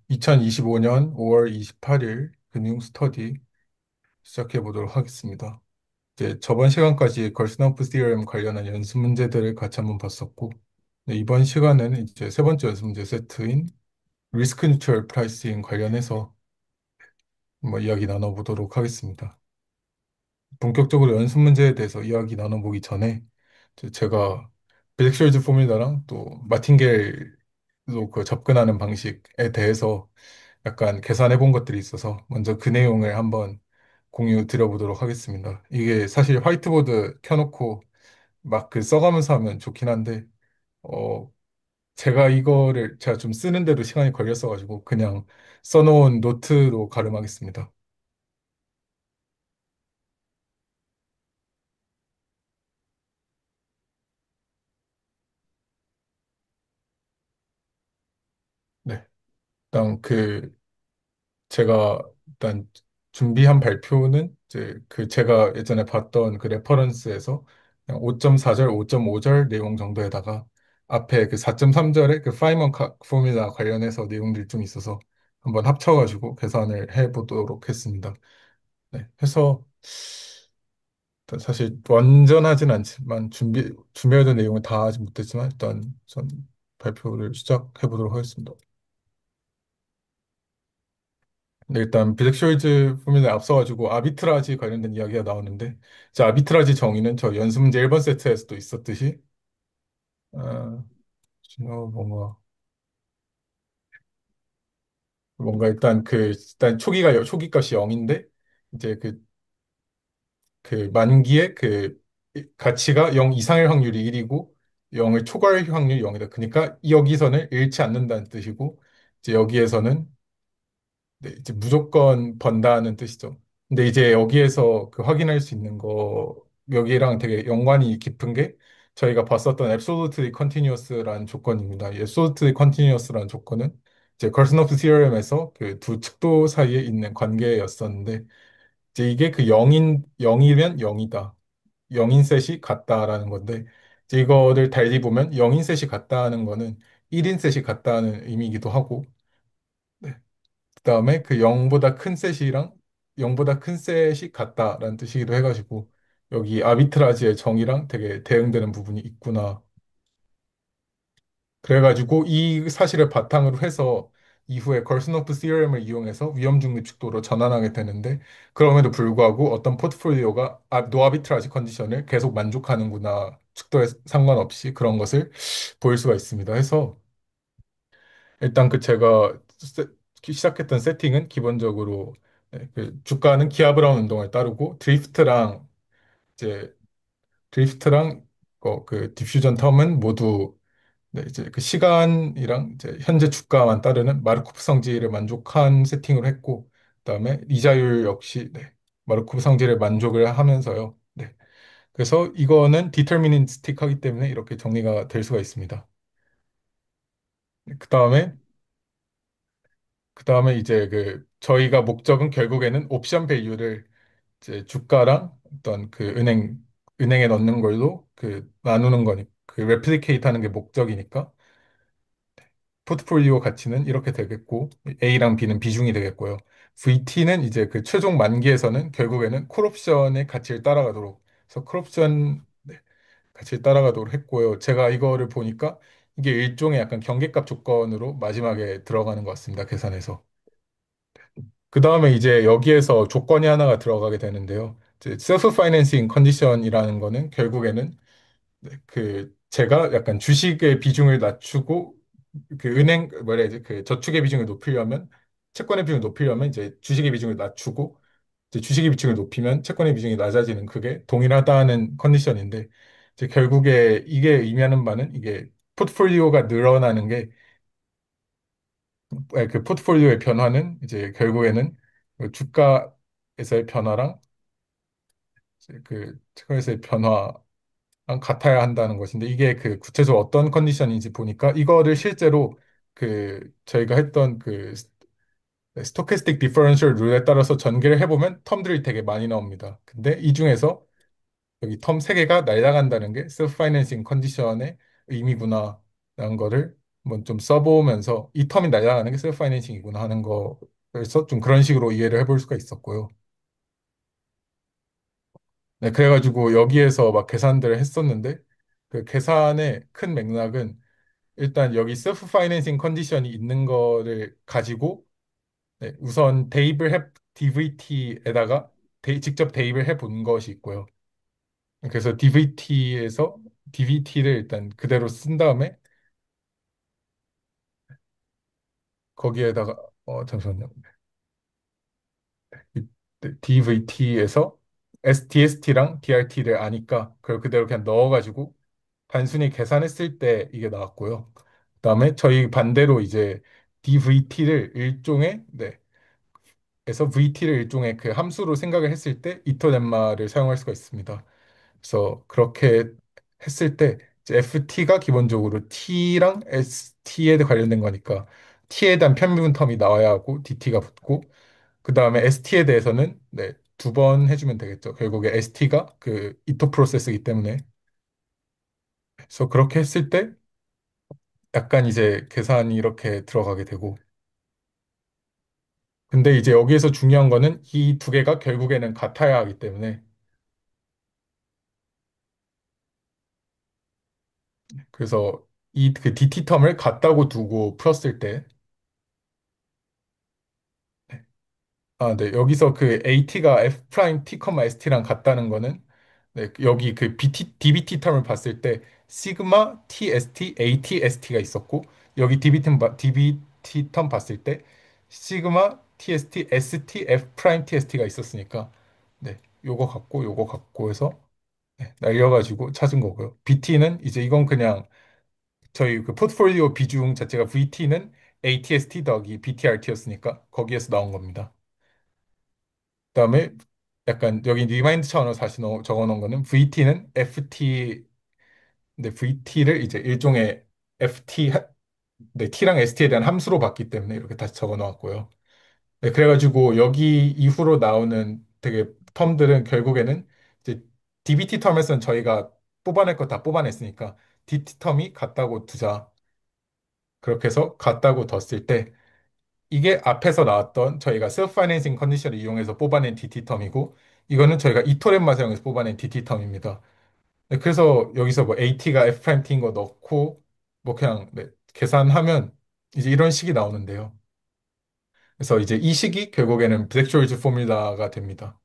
2025년 5월 28일 금융 스터디 시작해 보도록 하겠습니다. 이제 저번 시간까지 걸스너프 시어럼 관련한 연습 문제들을 같이 한번 봤었고, 네, 이번 시간에는 이제 세 번째 연습 문제 세트인 리스크 뉴트럴 프라이싱 관련해서 한번 이야기 나눠보도록 하겠습니다. 본격적으로 연습 문제에 대해서 이야기 나눠보기 전에 이제 제가 빅쇼일드 포뮬러랑 또 마틴겔로 그 접근하는 방식에 대해서 약간 계산해 본 것들이 있어서 먼저 그 내용을 한번 공유 드려보도록 하겠습니다. 이게 사실 화이트보드 켜놓고 막 그 써가면서 하면 좋긴 한데, 어, 제가 좀 쓰는데도 시간이 걸렸어가지고 그냥 써놓은 노트로 가름하겠습니다. 네. 일단 제가 일단 준비한 발표는 이제 그 제가 예전에 봤던 그 레퍼런스에서 그냥 5.4절, 5.5절 내용 정도에다가 앞에 그 4.3절에 그 파이먼 포뮬라 관련해서 내용들이 좀 있어서 한번 합쳐가지고 계산을 해보도록 했습니다. 네. 해서 일단 사실 완전하진 않지만 준비해둔 내용을 다 하지 못했지만 일단 전 발표를 시작해보도록 하겠습니다. 네, 일단 비덱쇼이즈 포뮬러에 앞서가지고 아비트라지 관련된 이야기가 나오는데 자 아비트라지 정의는 저 연습 문제 1번 세트에서도 있었듯이 어, 뭔가 일단 초기값이 0인데 이제 그 만기에 그 가치가 0 이상일 확률이 1이고 0을 초과할 확률이 0이다. 그러니까 여기서는 잃지 않는다는 뜻이고 이제 여기에서는 네, 이제 무조건 번다는 뜻이죠. 근데 이제 여기에서 그 확인할 수 있는 거, 여기랑 되게 연관이 깊은 게 저희가 봤었던 absolutely continuous라는 조건입니다. 이 absolutely continuous라는 조건은 이제 걸스노프 theorem에서 그 두 측도 사이에 있는 관계였었는데 이제 이게 그 0이면 0이다. 0인 셋이 같다라는 건데 이제 이거를 달리 보면 0인 셋이 같다는 거는 1인 셋이 같다는 의미이기도 하고 네. 그다음에 그 0보다 큰 셋이랑 0보다 큰 셋이 같다라는 뜻이기도 해가지고 여기 아비트라지의 정의랑 되게 대응되는 부분이 있구나. 그래가지고 이 사실을 바탕으로 해서 이후에 걸스노프 시어럼을 이용해서 위험 중립 축도로 전환하게 되는데 그럼에도 불구하고 어떤 포트폴리오가 노아비트라지 컨디션을 계속 만족하는구나 축도에 상관없이 그런 것을 보일 수가 있습니다. 해서 일단 그 제가 시작했던 세팅은 기본적으로 네, 그 주가는 기아 브라운 운동을 따르고 이제 드리프트랑 그 디퓨전 텀은 모두 네, 이제 그 시간이랑 이제 현재 주가만 따르는 마르코프 성질을 만족한 세팅을 했고 그다음에 이자율 역시 네, 마르코프 성질을 만족을 하면서요. 네. 그래서 이거는 디터미니스틱하기 때문에 이렇게 정리가 될 수가 있습니다. 네, 그다음에 이제 그 저희가 목적은 결국에는 옵션 밸류를 이제 주가랑 어떤 그 은행에 넣는 걸로 그 나누는 거니 그 레플리케이트 하는 게 목적이니까 포트폴리오 가치는 이렇게 되겠고 A랑 B는 비중이 되겠고요. VT는 이제 그 최종 만기에서는 결국에는 콜옵션의 가치를 따라가도록 그래서 콜옵션 네, 가치를 따라가도록 했고요. 제가 이거를 보니까 이게 일종의 약간 경계값 조건으로 마지막에 들어가는 것 같습니다. 계산해서. 그 다음에 이제 여기에서 조건이 하나가 들어가게 되는데요. 이제 셀프 파이낸싱 컨디션이라는 거는 결국에는 네, 그 제가 약간 주식의 비중을 낮추고 그 뭐라 해야지 그 저축의 비중을 높이려면 채권의 비중을 높이려면 이제 주식의 비중을 낮추고 이제 주식의 비중을 높이면 채권의 비중이 낮아지는 그게 동일하다는 컨디션인데 이제 결국에 이게 의미하는 바는 이게 포트폴리오가 늘어나는 게 그 포트폴리오의 변화는 이제 결국에는 그 주가에서의 변화랑 이제 그 채권에서의 변화랑 같아야 한다는 것인데 이게 그 구체적으로 어떤 컨디션인지 보니까 이거를 실제로 그 저희가 했던 그 스토캐스틱 디퍼런셜 룰에 따라서 전개를 해보면 텀들이 되게 많이 나옵니다. 근데 이 중에서 여기 텀 세개가 날아간다는 게 셀프 파이낸싱 컨디션의 의미구나라는 거를 한번 좀 써보면서 이 텀이 날아가는 게 셀프 파이낸싱이구나 하는 거에서 좀 그런 식으로 이해를 해볼 수가 있었고요. 네, 그래가지고 여기에서 막 계산들을 했었는데 그 계산의 큰 맥락은 일단 여기 셀프 파이낸싱 컨디션이 있는 거를 가지고 네, 우선 DVT에다가 직접 대입을 해본 것이 있고요. 그래서 DVT를 일단 그대로 쓴 다음에 거기에다가 잠시만요. DVT에서 DST랑 DRT를 아니까 그걸 그대로 그냥 넣어가지고 단순히 계산했을 때 이게 나왔고요. 그다음에 저희 반대로 이제 DVT를 일종의 에서 VT를 일종의 그 함수로 생각을 했을 때 이토렘마를 사용할 수가 있습니다. 그래서 그렇게 했을 때 이제 FT가 기본적으로 T랑 ST에 관련된 거니까 T에 대한 편미분 텀이 나와야 하고 DT가 붙고 그 다음에 ST에 대해서는 두 번 해주면 되겠죠. 결국에 ST가 그 이토 프로세스이기 때문에 그래서 그렇게 했을 때 약간 이제 계산이 이렇게 들어가게 되고 근데 이제 여기에서 중요한 거는 이 두 개가 결국에는 같아야 하기 때문에 그래서 이 그 DT 텀을 같다고 두고 풀었을 때 네. 여기서 그 AT가 F 프라임 T, ST랑 같다는 거는 여기 그 DBT 텀을 봤을 때 시그마 TST, ATST가 있었고 여기 DBT 텀 봤을 때 시그마 TST, ST, F 프라임 TST가 있었으니까 요거 갖고 해서 날려가지고 찾은 거고요. BT는 이제 이건 그냥 저희 그 포트폴리오 비중 자체가 VT는 ATST 더하기 BTRT였으니까 거기에서 나온 겁니다. 그다음에 약간 여기 리마인드 차원으로 다시 적어 놓은 거는 VT는 FT 근데 VT를 이제 일종의 FT T랑 ST에 대한 함수로 봤기 때문에 이렇게 다시 적어 놓았고요. 그래가지고 여기 이후로 나오는 되게 텀들은 결국에는 이제 DBT 텀에서는 저희가 뽑아낼 거 다 뽑아냈으니까 DT 텀이 같다고 두자. 그렇게 해서 같다고 뒀을 때 이게 앞에서 나왔던 저희가 셀프 파이낸싱 컨디션을 이용해서 뽑아낸 DT 텀이고 이거는 저희가 이토렘마 사용해서 뽑아낸 DT 텀입니다. 그래서 여기서 뭐 AT가 F 프라임 T인 거 넣고 뭐 그냥 계산하면 이제 이런 식이 나오는데요. 그래서 이제 이 식이 결국에는 블랙쇼리즈 포뮬라가 됩니다.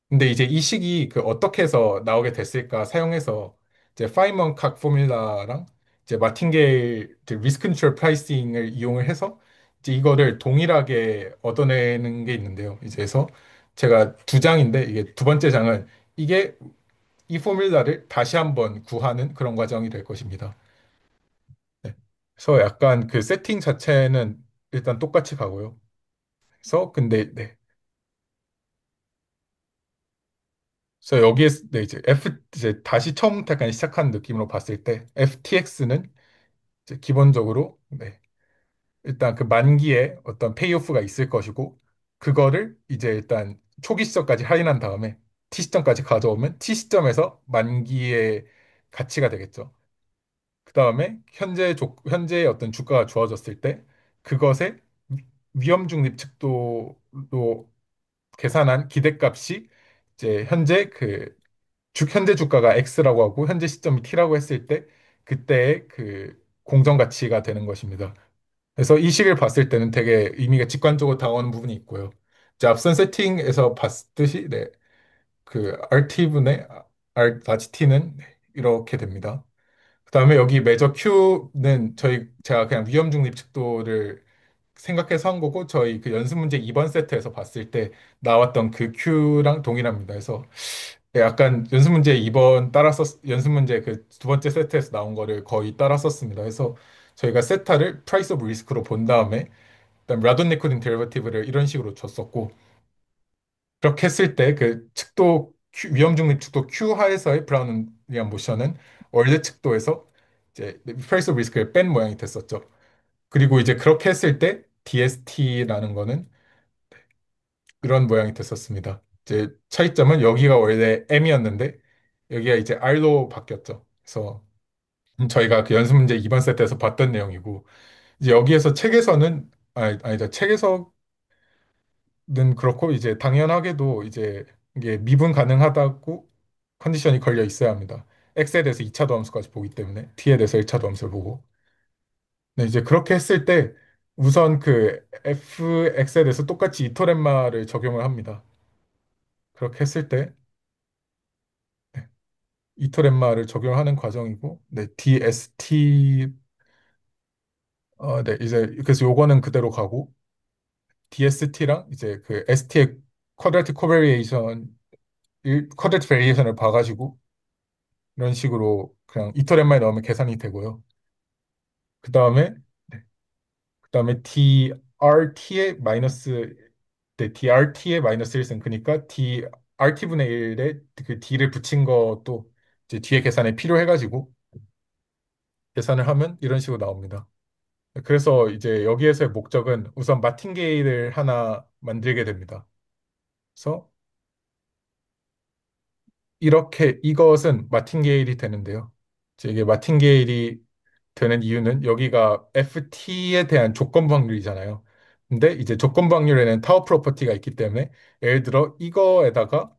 근데 이제 이 식이 그 어떻게 해서 나오게 됐을까 사용해서 이제 파이먼 각 포뮬라랑 이제 마틴게일 리스크 컨트롤 프라이싱을 이용을 해서 이제 이거를 동일하게 얻어내는 게 있는데요. 이제 그래서 제가 두 장인데 이게 두 번째 장은 이게 이 포뮬라를 다시 한번 구하는 그런 과정이 될 것입니다. 네. 그래서 약간 그 세팅 자체는 일단 똑같이 가고요. 그래서 근데 그래서 여기에 이제 이제 다시 처음부터 약간 시작한 느낌으로 봤을 때 FTX는 이제 기본적으로 일단 그 만기에 어떤 페이오프가 있을 것이고 그거를 이제 일단 초기 시점까지 할인한 다음에 T 시점까지 가져오면 T 시점에서 만기의 가치가 되겠죠. 그 다음에 현재의 어떤 주가가 좋아졌을 때 그것의 위험 중립 측도로 계산한 기대값이 이제 현재 주가가 X라고 하고 현재 시점이 T라고 했을 때 그때의 그 공정 가치가 되는 것입니다. 그래서 이 식을 봤을 때는 되게 의미가 직관적으로 다가오는 부분이 있고요. 이제 앞선 세팅에서 봤듯이 그 RT분의 RT는 이렇게 됩니다. 그다음에 여기 매저 Q는 제가 그냥 위험 중립 측도를 생각해서 한 거고 저희 그 연습 문제 2번 세트에서 봤을 때 나왔던 그 Q랑 동일합니다. 그래서 약간 연습 문제 그 두 번째 세트에서 나온 거를 거의 따라 썼습니다. 그래서 저희가 세타를 프라이스 오브 리스크로 본 다음에 그다음 라돈네코딩 데리버티브를 이런 식으로 줬었고 그렇게 했을 때 그 위험 중립 측도 Q 하에서의 브라운이한 모션은 월드 측도에서 이제 프라이스 오브 리스크를 뺀 모양이 됐었죠. 그리고 이제 그렇게 했을 때 DST라는 거는 이런 모양이 됐었습니다. 이제 차이점은 여기가 원래 M이었는데 여기가 이제 R로 바뀌었죠. 그래서 저희가 그 연습 문제 2번 세트에서 봤던 내용이고, 이제 여기에서 책에서는, 아니다, 책에서는 그렇고, 이제 당연하게도 이제 이게 미분 가능하다고 컨디션이 걸려 있어야 합니다. x에 대해서 2차도 함수까지 보기 때문에, t에 대해서 1차도 함수를 보고. 네, 이제 그렇게 했을 때, 우선 그 fx에 대해서 똑같이 이토렘마를 적용을 합니다. 그렇게 했을 때, 네, 이토렘마를 적용하는 과정이고, 네, dst, 네, 이제 그래서 요거는 그대로 가고, DST랑 이제 그 ST의 쿼드라틱 코베리에이션, 쿼드라틱 베리에이션을 봐가지고 이런 식으로 그냥 이터렛만 넣으면 계산이 되고요. 그 다음에 그 다음에 DRT의 마이너스 네, DRT의 마이너스 1승 그러니까 DRT분의 1에 그 D를 붙인 것도 이제 뒤에 계산에 필요해가지고 계산을 하면 이런 식으로 나옵니다. 그래서 이제 여기에서의 목적은 우선 마틴게일을 하나 만들게 됩니다. 그래서 이렇게 이것은 마틴게일이 되는데요. 이제 이게 마틴게일이 되는 이유는 여기가 FT에 대한 조건부 확률이잖아요. 근데 이제 조건부 확률에는 타워 프로퍼티가 있기 때문에 예를 들어 이거에다가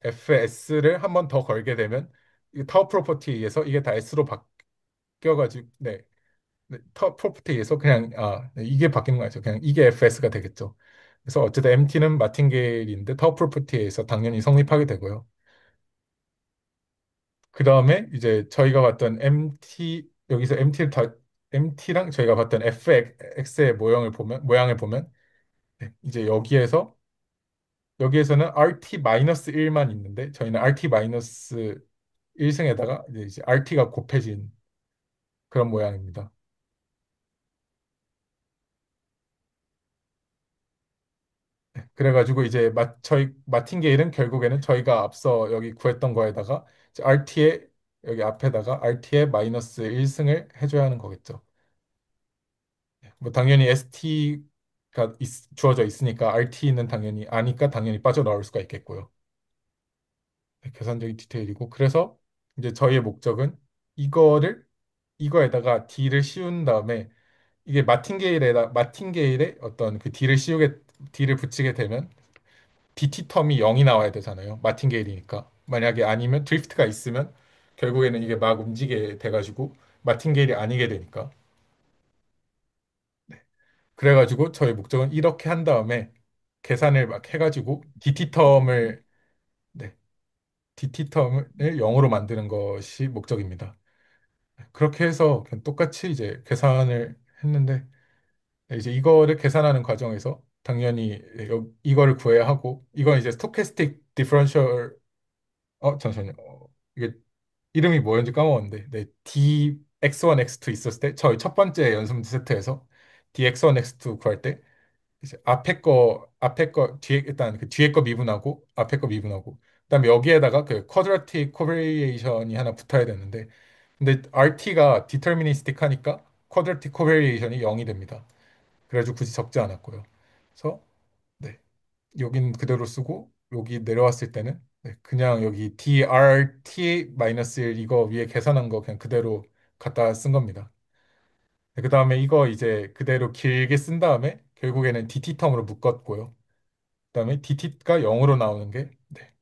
FS를 한 번 더 걸게 되면 이 타워 프로퍼티에 의해서 이게 다 S로 바뀌어가지고 타워 프로퍼티에 의해서 그냥 네, 이게 바뀌는 거죠. 그냥 이게 FS가 되겠죠. 그래서 어쨌든 MT는 마틴게일인데 타워 프로퍼티에 의해서 당연히 성립하게 되고요. 그 다음에 이제 저희가 봤던 여기서 MT랑 저희가 봤던 FX의 모양을 보면, 네, 이제 여기에서는 RT-1만 있는데, 저희는 RT-1승에다가 이제 RT가 곱해진 그런 모양입니다. 그래가지고 이제 마틴게일은 결국에는 저희가 앞서 여기 구했던 거에다가 RT에 여기 앞에다가 RT의 마이너스 1승을 해줘야 하는 거겠죠. 뭐 당연히 ST가 주어져 있으니까 RT는 당연히 아니까 당연히 빠져나올 수가 있겠고요. 네, 계산적인 디테일이고 그래서 이제 저희의 목적은 이거를 이거에다가 D를 씌운 다음에 이게 마틴게일에 어떤 그 D를 붙이게 되면 DT 텀이 0이 나와야 되잖아요. 마틴게일이니까. 만약에 아니면 드리프트가 있으면 결국에는 이게 막 움직이게 돼가지고 마틴게일이 아니게 되니까. 그래가지고 저희 목적은 이렇게 한 다음에 계산을 막 해가지고 네, DT 텀을 0으로 만드는 것이 목적입니다. 그렇게 해서 그냥 똑같이 이제 계산을 했는데 이제 이거를 계산하는 과정에서 당연히 이거를 구해야 하고 이건 이제 스토캐스틱 디퍼런셜 잠시만요. 이게 이름이 뭐였는지 까먹었는데 네, DX1, X2 있었을 때 저희 첫 번째 연습 세트에서 DX1, X2 구할 때 이제 앞에 거, 일단 그 뒤에 거 미분하고, 앞에 거 미분하고, 그다음에 여기에다가 그 쿼드라틱 코베리에이션이 하나 붙어야 되는데, 근데 RT가 디터미니스틱 하니까 쿼드라틱 코베리에이션이 0이 됩니다. 그래가지고 굳이 적지 않았고요. 그래서, 네, 여긴 그대로 쓰고, 여기 내려왔을 때는, 네, 그냥 여기 DRT-1 이거 위에 계산한 거 그냥 그대로 갖다 쓴 겁니다. 그 다음에 이거 이제 그대로 길게 쓴 다음에 결국에는 DT 텀으로 묶었고요. 그다음에 DT가 0으로 나오는 게 네,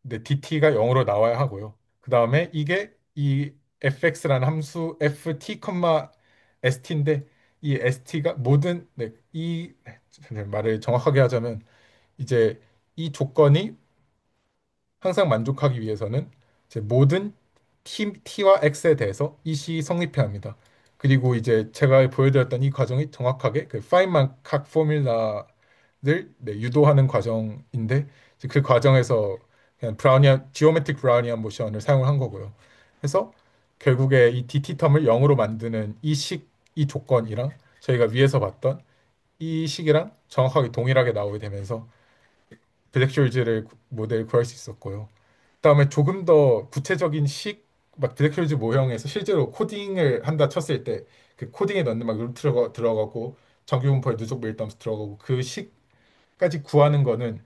네, DT가 0으로 나와야 하고요. 그다음에 이게 이 fx라는 함수 ft, st인데 이 st가 말을 정확하게 하자면 이제 이 조건이 항상 만족하기 위해서는 이제 모든 T와 X에 대해서 이 시 성립해야 합니다. 그리고 이제 제가 보여드렸던 이 과정이 정확하게 그 파인만 각 포뮬라를 네, 유도하는 과정인데 이제 그 과정에서 그냥 지오메트릭 브라우니안 모션을 사용을 한 거고요. 그래서 결국에 이 DT 텀을 0으로 만드는 이 조건이랑 저희가 위에서 봤던 이 식이랑 정확하게 동일하게 나오게 되면서 블랙쇼일즈를 모델 구할 수 있었고요. 그다음에 조금 더 구체적인 막 블랙홀즈 모형에서 실제로 코딩을 한다 쳤을 때 그 코딩에 넣는 막 루트가 들어가고 정규분포에 누적 밀도함수 들어가고 그 식까지 구하는 거는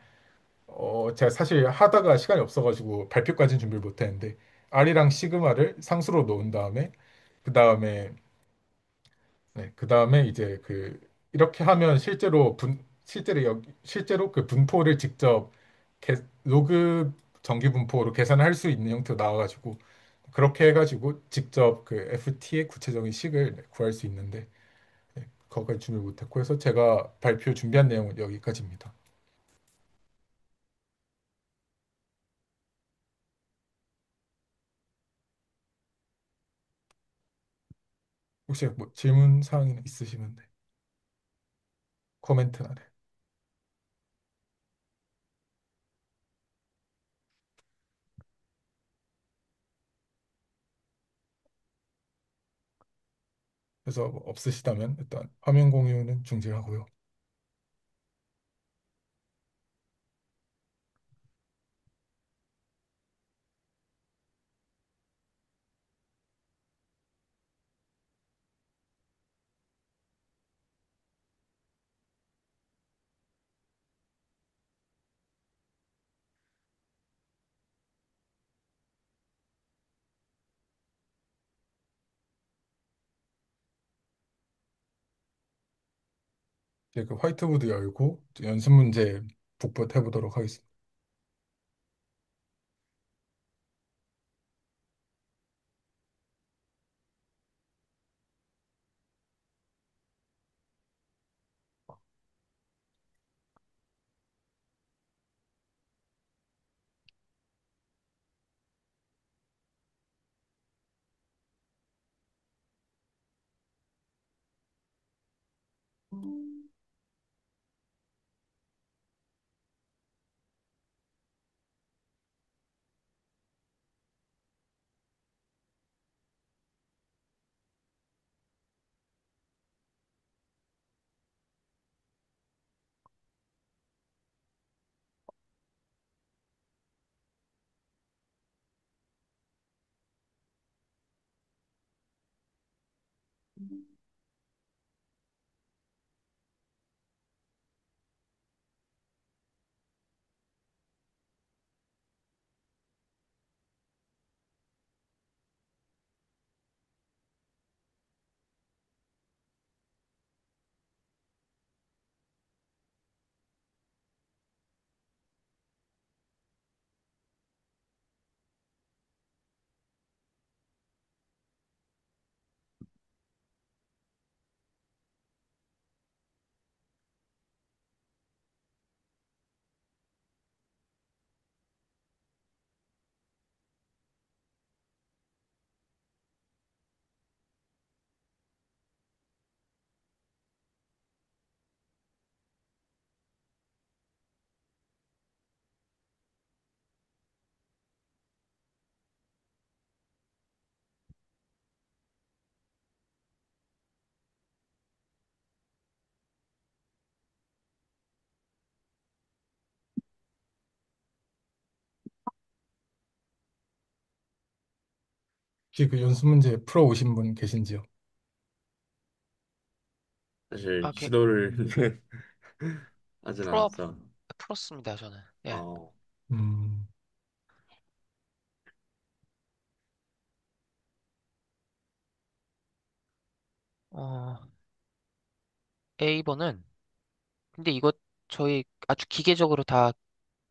제가 사실 하다가 시간이 없어가지고 발표까지는 준비를 못했는데 R이랑 시그마를 상수로 놓은 다음에 그 다음에 네, 그 다음에 이제 이렇게 하면 실제로 그 분포를 직접 로그 정기 분포로 계산할 수 있는 형태로 나와가지고 그렇게 해가지고 직접 그 FT의 구체적인 식을 네, 구할 수 있는데 네, 거기까지 준비 못했고 해서 제가 발표 준비한 내용은 여기까지입니다. 혹시 뭐 질문 사항이 있으시면 네, 코멘트나 네. 그래서 뭐 없으시다면 일단 화면 공유는 중지하고요. 이제 그 화이트보드 열고 이제 연습 문제 북돋 해보도록 하겠습니다. 혹시 그 연습 문제 풀어 오신 분 계신지요? 사실 아, 시도를 하진 풀어, 않았어. 풀었습니다, 저는. 예. 어, 음, 어, A번은, 근데 이거 저희 아주 기계적으로 다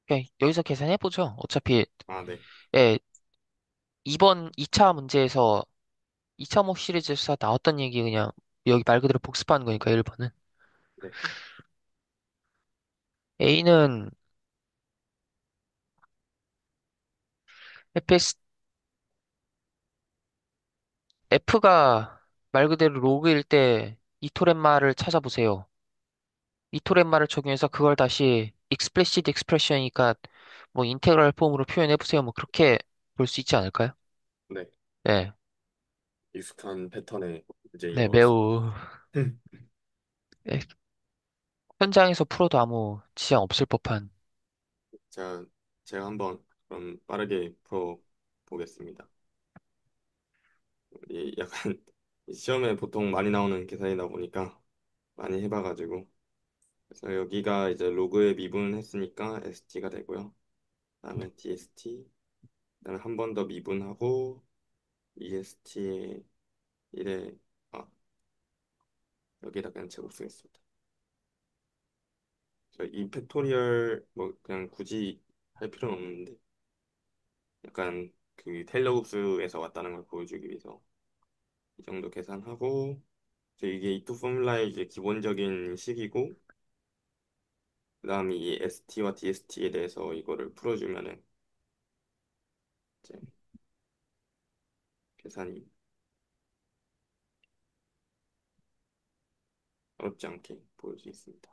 그냥 여기서 계산해보죠. 어차피, 아, 네. 예, 이번 2차 문제에서 2차 목 시리즈에서 나왔던 얘기 그냥 여기 말 그대로 복습하는 거니까 1번은. 네. A는 FS, F가 말 그대로 로그일 때 이토렘마를 찾아보세요. 이토렘마를 적용해서 그걸 다시 explicit expression이니까 뭐 인테그랄 폼으로 표현해보세요. 뭐 그렇게 볼 수 있지 않을까요? 네. 네. 익숙한 패턴의 문제인 네, 것 같습니다. 매우 네, 현장에서 풀어도 아무 지장 없을 법한. 제가, 제가 한번 그럼 빠르게 풀어보겠습니다. 이 약간 이 시험에 보통 많이 나오는 계산이다 보니까 많이 해봐가지고 그래서 여기가 이제 로그에 미분했으니까 st가 되고요. 그다음에 dst, 그다음에 한 번 더 미분하고 est에 1에 아 여기다 그냥 제곱 쓰겠습니다. 이 팩토리얼 뭐 그냥 굳이 할 필요는 없는데 약간 그 테일러 흡수에서 왔다는 걸 보여주기 위해서 이 정도 계산하고 이게 이투 포뮬라의 이제 기본적인 식이고 그다음 이 ST와 DST에 대해서 이거를 풀어주면은 이제 계산이 어렵지 않게 보일 수 있습니다.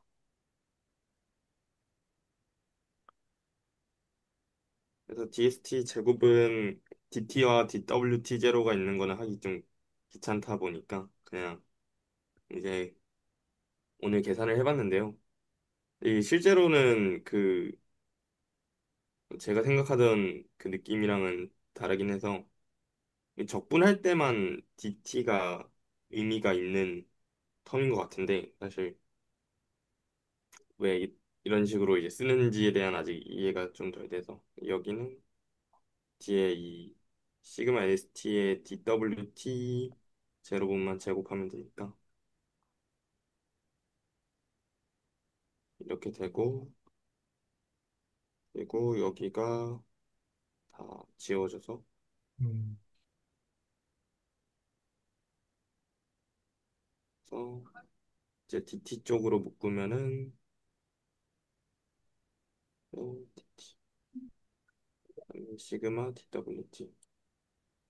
그래서 DST 제곱은 DT와 DWT 제로가 있는 거는 하기 좀 귀찮다 보니까 그냥 이제 오늘 계산을 해봤는데요. 이 실제로는 그 제가 생각하던 그 느낌이랑은 다르긴 해서 이 적분할 때만 DT가 의미가 있는 텀인 것 같은데 사실 왜 이런 식으로 이제 쓰는지에 대한 아직 이해가 좀 덜 돼서 여기는 뒤에 이 시그마 ST의 DWT 제로분만 제곱하면 되니까 이렇게 되고 그리고 여기가 다 지워져서 음, 그래서 이제 DT 쪽으로 묶으면은 DT 시그마 DWT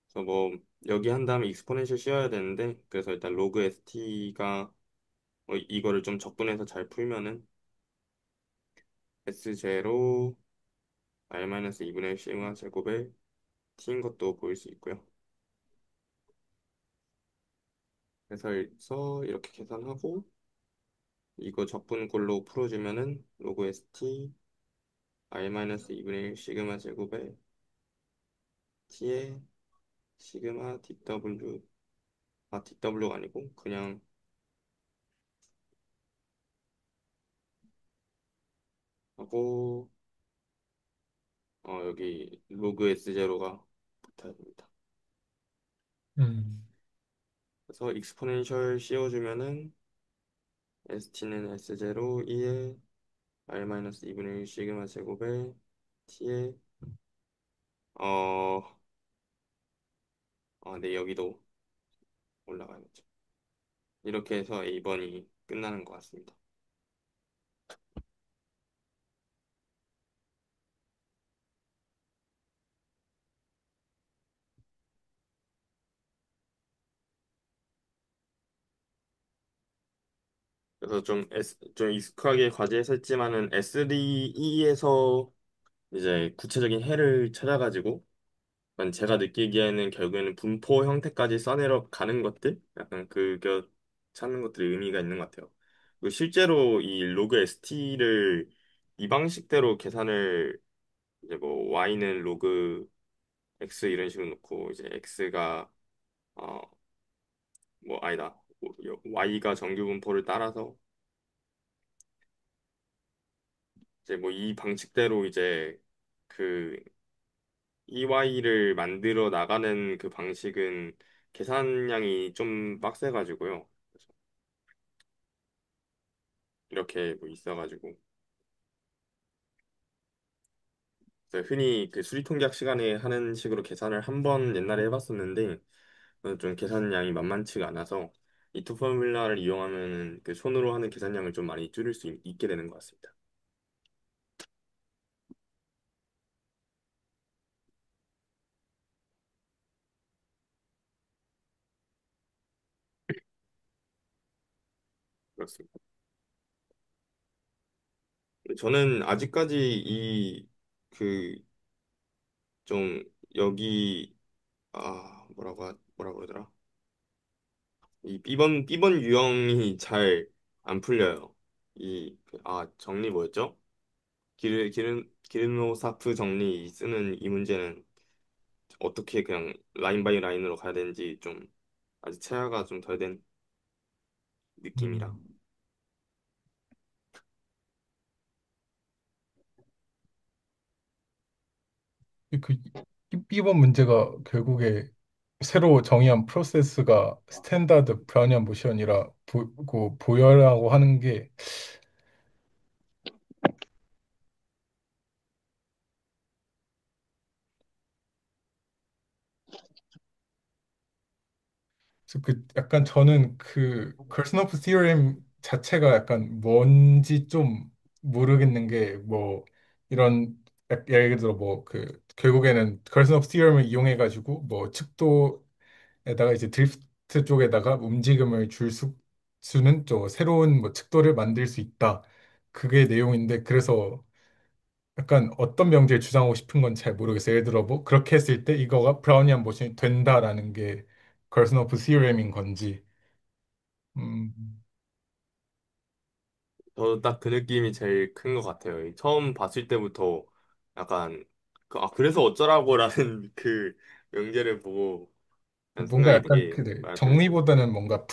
그래서 뭐 여기 한 다음에 익스포넨셜 씌워야 되는데 그래서 일단 로그 ST가 이거를 좀 적분해서 잘 풀면은 S0 R-2분의 1 시그마 제곱의 T인 것도 보일 수 있고요. 그래서 이렇게 계산하고 이거 적분꼴로 풀어주면은 로그 ST R-2분의 1 시그마 제곱의 T의 시그마 DW DW가 아니고 그냥 하고 여기 로그 S0가 붙어야 됩니다. 그래서 익스포넨셜 씌워주면은 ST는 S0 2에 R-2분의 1 시그마 제곱에 T에 어, 네, 여기도 올라가야겠죠. 이렇게 해서 A번이 끝나는 것 같습니다. 그래서 좀 익숙하게 과제했었지만은 S3E에서 이제 구체적인 해를 찾아가지고 약간 제가 느끼기에는 결국에는 분포 형태까지 써내려 가는 것들? 약간 그거 찾는 것들이 의미가 있는 것 같아요. 그리고 실제로 이 로그 ST를 이 방식대로 계산을 이제 뭐 Y는 로그 X 이런 식으로 놓고 이제 X가 어 뭐 아니다. Y가 정규 분포를 따라서 이제 뭐 이 방식대로 이제 그 EY를 만들어 나가는 그 방식은 계산량이 좀 빡세가지고요. 그래서 이렇게 뭐 있어가지고 그래서 흔히 그 수리통계학 시간에 하는 식으로 계산을 한 번 옛날에 해봤었는데 좀 계산량이 만만치가 않아서 이 투 포뮬라를 이용하면 그 손으로 하는 계산량을 좀 많이 줄일 수 있게 되는 것 같습니다. 그렇습니다. 저는 아직까지 그 좀 여기 뭐라고 그러더라? 이 B번 유형이 잘 안 풀려요. 정리 뭐였죠? 기르노사프 정리 쓰는 이 문제는 어떻게 그냥 라인 바이 라인으로 가야 되는지 좀 아직 체화가 좀 덜 된 느낌이라. 음, 그 B번 문제가 결국에 새로 정의한 프로세스가 스탠다드 브라우니안 모션이라 보여라고 하는 게 그래서 그 약간 저는 그 걸스노프 티어렘 자체가 약간 뭔지 좀 모르겠는 게 뭐 이런 예를 들어 뭐 그 결국에는 걸스노프 티어렘을 이용해 가지고 뭐 측도에다가 이제 드리프트 쪽에다가 움직임을 수는 또 새로운 뭐 측도를 만들 수 있다. 그게 내용인데 그래서 약간 어떤 명제를 주장하고 싶은 건 잘 모르겠어요. 예를 들어 뭐 그렇게 했을 때 이거가 브라우니안 모션이 된다라는 게 걸스노프 티어렘인 건지 음, 저도 딱 그 느낌이 제일 큰 것 같아요. 처음 봤을 때부터 약간 그래서 어쩌라고라는 그 명제를 보고 그냥 뭔가 생각이 약간 되게 그 많았거든요. 정리보다는 뭔가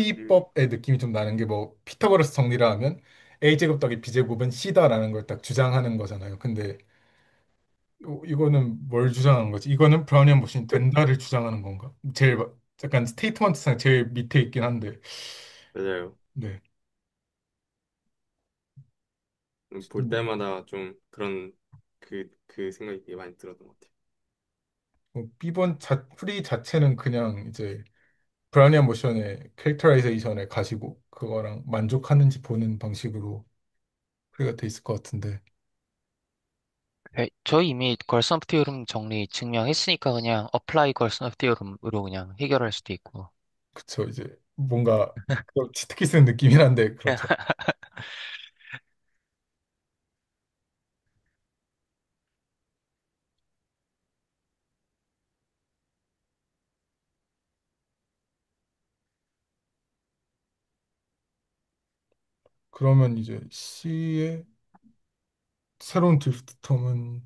음, 풀이법의 느낌이 좀 나는 게 뭐 피타고라스 정리라 하면 a제곱 더하기 b제곱은 c다라는 걸 딱 주장하는 거잖아요. 근데 이거는 뭘 주장하는 거지? 이거는 브라우니안 모션이 된다를 주장하는 건가? 약간 스테이트먼트상 제일 밑에 있긴 한데 맞아요. 네. 볼 때마다 좀 그런 그 생각이 되게 많이 들었던 것 같아요. B번 풀이 자체는 그냥 이제 브라우니안 모션의 캐릭터라이제이션을 가지고 그거랑 만족하는지 보는 방식으로 풀이가 돼 있을 것 같은데 네, 저희 이미 걸스너프 티오름 정리 증명했으니까 그냥 어플라이 걸스너프 티오름으로 그냥 해결할 수도 있고. 그쵸 이제 뭔가 좀 치트키 쓴 느낌이긴 한데 그렇죠. 그러면 이제 C의 새로운 드리프트 텀은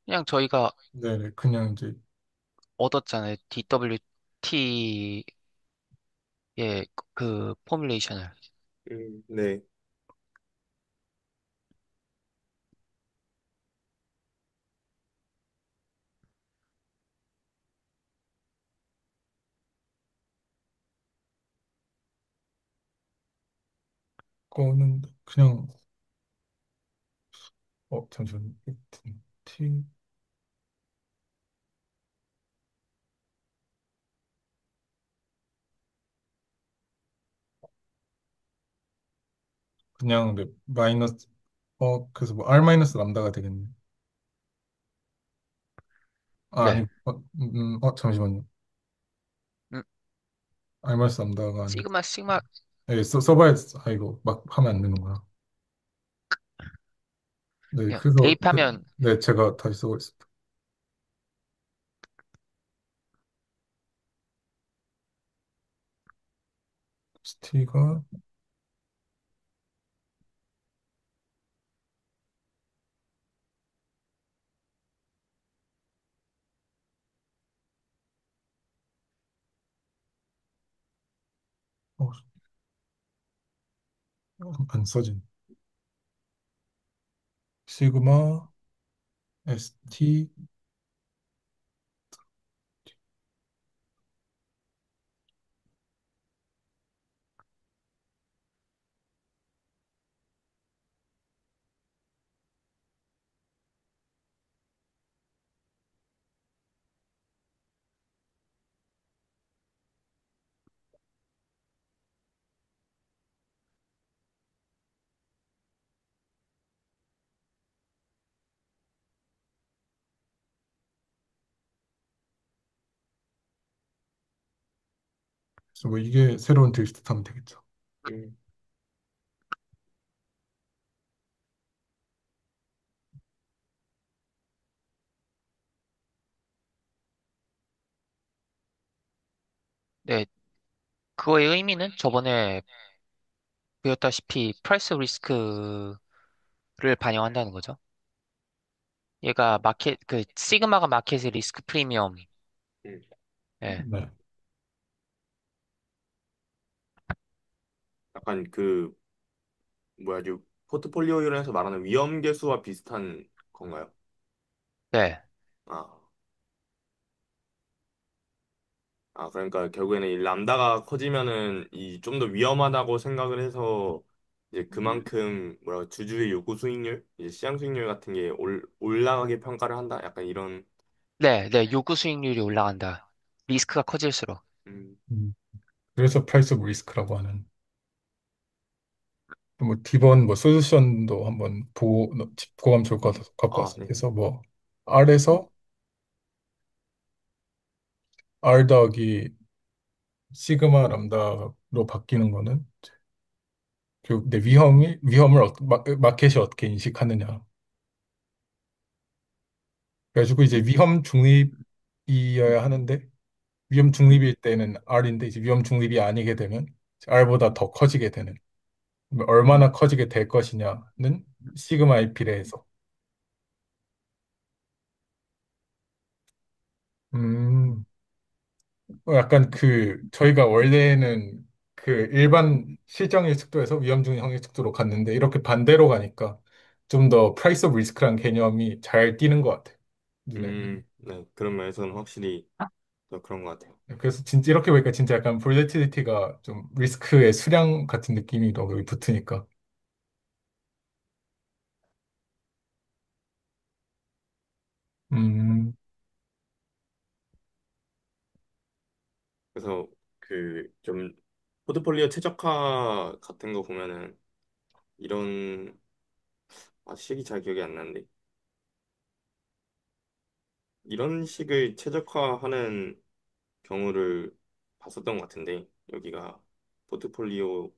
그냥 저희가 네네 그냥 이제 얻었잖아요. DWT의 그 포뮬레이션을. 네. 거는 그냥 잠시만요. T 그냥 네, 마이너스 그래서 뭐 R 마이너스 람다가 되겠네. 네. 아니 잠시만요. 음, R 마이너스 람다가 아니고 시그마. 예, 써봐야 이거 막 하면 안 되는구나. 네 그냥 그래서 대입하면 네 제가 다시 쓰고 있습니다. T가 안 써진 시그마 ST 그래서 뭐 이게 새로운 드리프트 타면 되겠죠. 음, 네, 그거의 의미는 저번에 보였다시피 프라이스 리스크 반영한다는 거죠. 얘가 시그마가 마켓의 리스크 프리미엄. 음. 예. 네. 약간 그 뭐야, 포트폴리오 이론에서 말하는 위험 계수와 비슷한 건가요? 네. 아, 그러니까 결국에는 이 람다가 커지면은 이 좀 더 위험하다고 생각을 해서 이제 그만큼 뭐라 주주의 요구 수익률, 이제 시장 수익률 같은 게 올라가게 평가를 한다. 약간 이런. 네, 네. 요구 수익률이 올라간다. 리스크가 커질수록. 음, 음. 그래서 프라이스 오브 리스크라고 하는. 뭐 디번 뭐 솔루션도 한번 보고 짚고 가면 좋을 것 같아서 갖고 왔어요. 네. 그래서 뭐 R에서 R 더하기 시그마 람다로 바뀌는 거는 내 위험을 마켓이 어떻게 인식하느냐. 그래가지고 이제 위험 중립이어야 하는데 위험 중립일 때는 R인데 이제 위험 중립이 아니게 되면 R보다 더 커지게 되는. 얼마나 커지게 될 것이냐는 시그마에 비례해서. 음, 약간 저희가 원래는 일반 실정일 측도에서 위험 중의 형의 측도로 갔는데 이렇게 반대로 가니까 좀 더 프라이스 오브 리스크란 개념이 잘 띄는 것 같아요. 눈에. 네. 그런 면에서는 확실히 더 그런 것 같아요. 그래서 진짜 이렇게 보니까 진짜 약간 볼레틸리티가 좀 리스크의 수량 같은 느낌이 더 여기 붙으니까. 음, 그래서 그 좀 포트폴리오 최적화 같은 거 보면은 이런, 식이 잘 기억이 안 나는데 이런 식을 최적화하는 경우를 봤었던 것 같은데, 여기가 포트폴리오의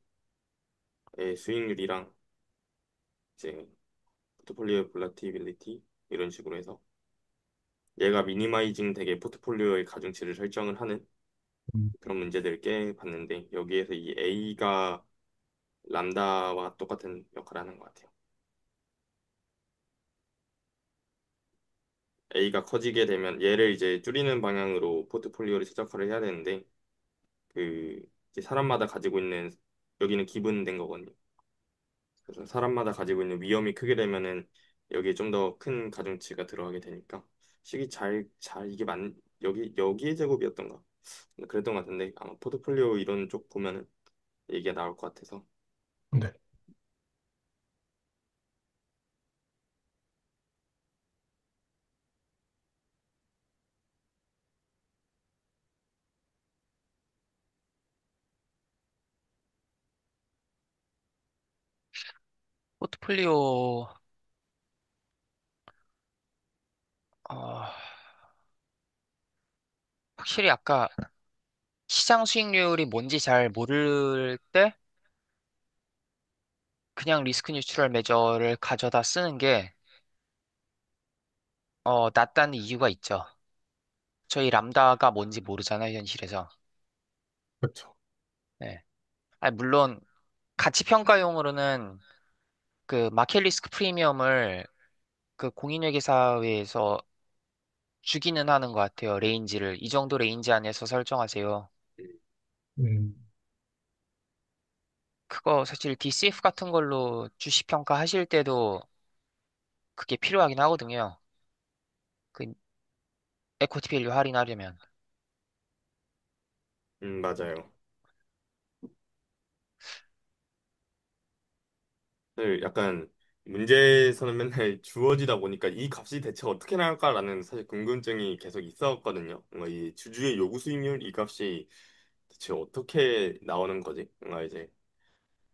수익률이랑 이제 포트폴리오 볼라티빌리티 이런 식으로 해서 얘가 미니마이징 되게 포트폴리오의 가중치를 설정을 하는 음, 그런 문제들을 깨 봤는데, 여기에서 이 A가 람다와 똑같은 역할을 하는 것 같아요. A가 커지게 되면 얘를 이제 줄이는 방향으로 포트폴리오를 최적화를 해야 되는데, 그 이제 사람마다 가지고 있는, 여기는 기분된 거거든요. 그래서 사람마다 가지고 있는 위험이 크게 되면은 여기에 좀 더 큰 가중치가 들어가게 되니까 식이 이게 여기의 제곱이었던가 그랬던 것 같은데, 아마 포트폴리오 이런 쪽 보면은 얘기가 나올 것 같아서. 네. 포트폴리오, 어, 확실히 아까 시장 수익률이 뭔지 잘 모를 때 그냥 리스크 뉴트럴 매저를 가져다 쓰는 게 낫다는 이유가 있죠. 저희 람다가 뭔지 모르잖아요, 현실에서. 그렇죠. 네. 아니, 물론 가치 평가용으로는 그 마켓 리스크 프리미엄을 그 공인회계사회에서 주기는 하는 것 같아요. 레인지를 이 정도 레인지 안에서 설정하세요. 음, 그거 사실 DCF 같은 걸로 주식 평가하실 때도 그게 필요하긴 하거든요. 그 에코티 밸류 할인하려면. 맞아요. 약간 문제에서는 맨날 주어지다 보니까 이 값이 대체 어떻게 나올까라는 사실 궁금증이 계속 있었거든요. 뭔가 이 주주의 요구 수익률 이 값이 대체 어떻게 나오는 거지? 뭔가 이제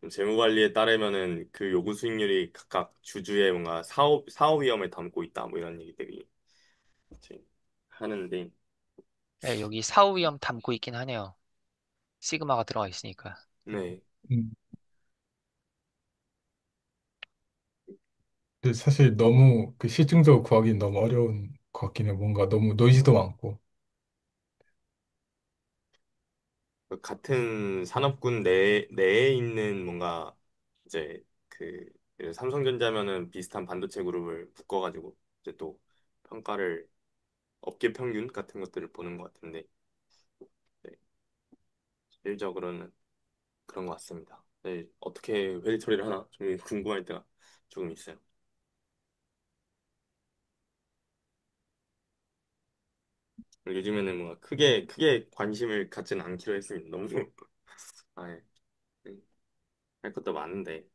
좀 재무 관리에 따르면은 그 요구 수익률이 각각 주주의 뭔가 사업 위험을 담고 있다, 뭐 이런 얘기들이 이제 하는데. 네, 여기 사후 위험 담고 있긴 하네요. 시그마가 들어가 있으니까. 네. 음. 근데 사실 너무 시중적으로 구하기 너무 어려운 것 같긴 해요. 뭔가 너무 노이즈도 많고. 같은 산업군 내에 있는 뭔가 이제 그 이제 삼성전자면은 비슷한 반도체 그룹을 묶어가지고 이제 또 평가를 업계 평균 같은 것들을 보는 것 같은데 네, 실질적으로는 그런 것 같습니다. 네, 어떻게 회계 처리를 하나 좀 궁금할 때가 조금 있어요. 요즘에는 뭔가 크게 관심을 갖지는 않기로 했습니다. 너무 아예 할 것도 많은데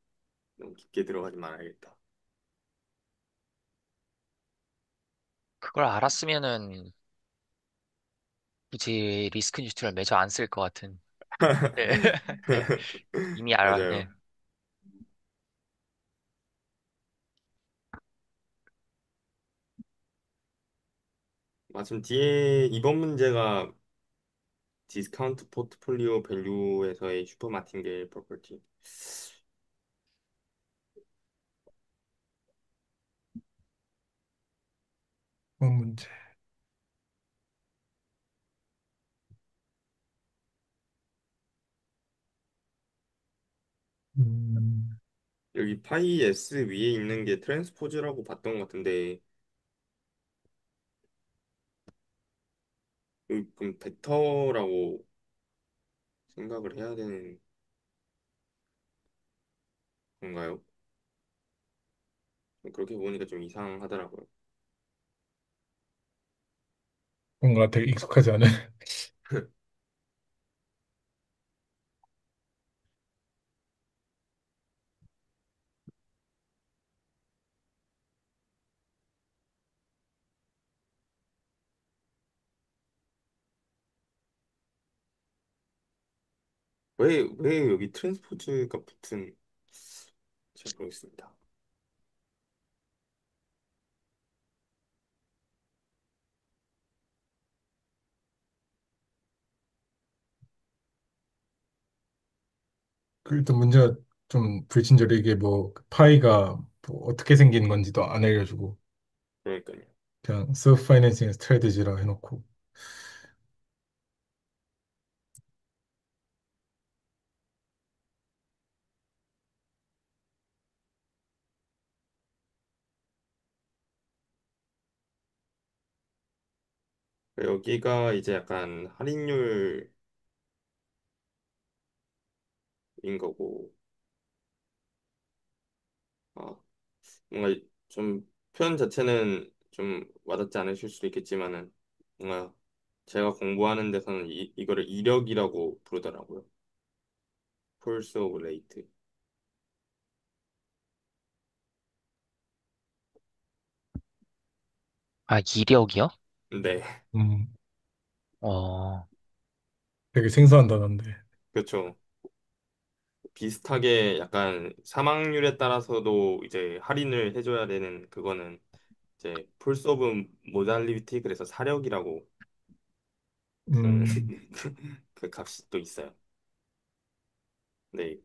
너무 깊게 들어가지 말아야겠다. 그걸 알았으면은 굳이 리스크 뉴트럴 매저 안 쓸 것 같은. 네. 네. 이미 알아. 맞아요. 네. 마침 뒤에 이번 문제가 디스카운트 포트폴리오 밸류에서의 슈퍼마틴겔 프로퍼티. 그런 문제. 음, 여기 파이 S 위에 있는 게 트랜스포즈라고 봤던 것 같은데 여기 그럼 벡터라고 생각을 해야 되는 건가요? 그렇게 보니까 좀 이상하더라고요. 뭔가 되게 익숙하지 않은. 왜 여기 트랜스포즈가 붙은 잘 모르겠습니다. 그 일단 문제가 좀 불친절해. 이게 뭐 파이가 뭐 어떻게 생긴 건지도 안 알려주고 그러니까요. 그냥 self financing strategy라 해놓고. 여기가 이제 약간 할인율인 거고 아, 뭔가 좀 표현 자체는 좀 와닿지 않으실 수도 있겠지만은 뭔가 제가 공부하는 데서는 이거를 이력이라고 부르더라고요. Pulse of Rate. 아, 이력이요? 네, 음, 어, 되게 생소한 단어인데. 그렇죠. 비슷하게 약간 사망률에 따라서도 이제 할인을 해줘야 되는 그거는 이제 Pulse of Mortality 그래서 사력이라고 부르는 음, 그 값이 또 있어요. 네,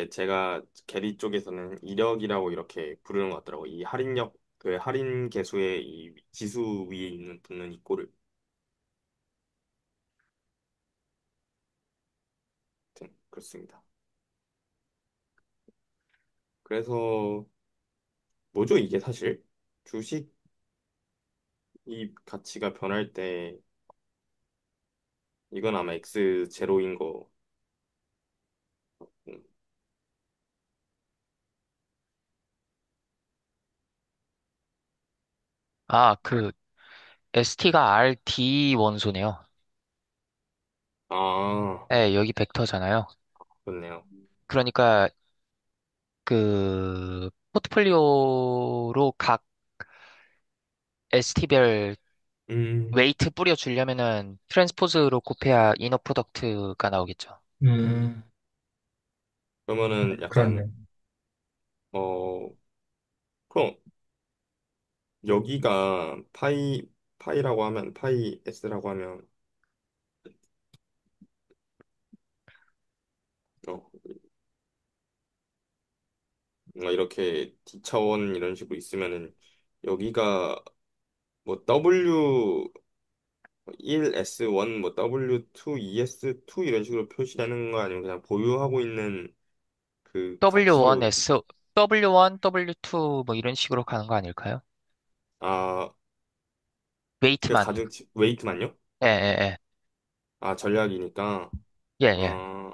제가 계리 쪽에서는 이력이라고 이렇게 부르는 것 같더라고. 이 할인력, 그 할인 계수의 이 지수 위에 있는 붙는 이 꼴을. 아무튼 그렇습니다. 그래서 뭐죠 이게 사실? 주식 이 가치가 변할 때 이건 아마 X 제로인 거. 같고. 아, 그, ST가 RD 원소네요. 아, 네, 여기 벡터잖아요. 그렇네요. 그러니까, 그, 포트폴리오로 각 ST별 음, 웨이트 뿌려주려면은 트랜스포즈로 곱해야 이너 프로덕트가 나오겠죠. 음, 그러면은 그렇네. 약간 그럼 여기가 파이라고 하면 파이 S라고 하면 어, 뭔가 이렇게 D차원 이런 식으로 있으면은 여기가 뭐 W1 S1 뭐 W2 ES2 이런 식으로 표시되는 거 아니면 그냥 보유하고 있는 그 값으로 W1S, W1, W2 뭐 이런 식으로 가는 거 아닐까요? 아, 그 웨이트만. 웨이트만요? 예, 예, 아, 전략이니까. 예. 예, 예. 아,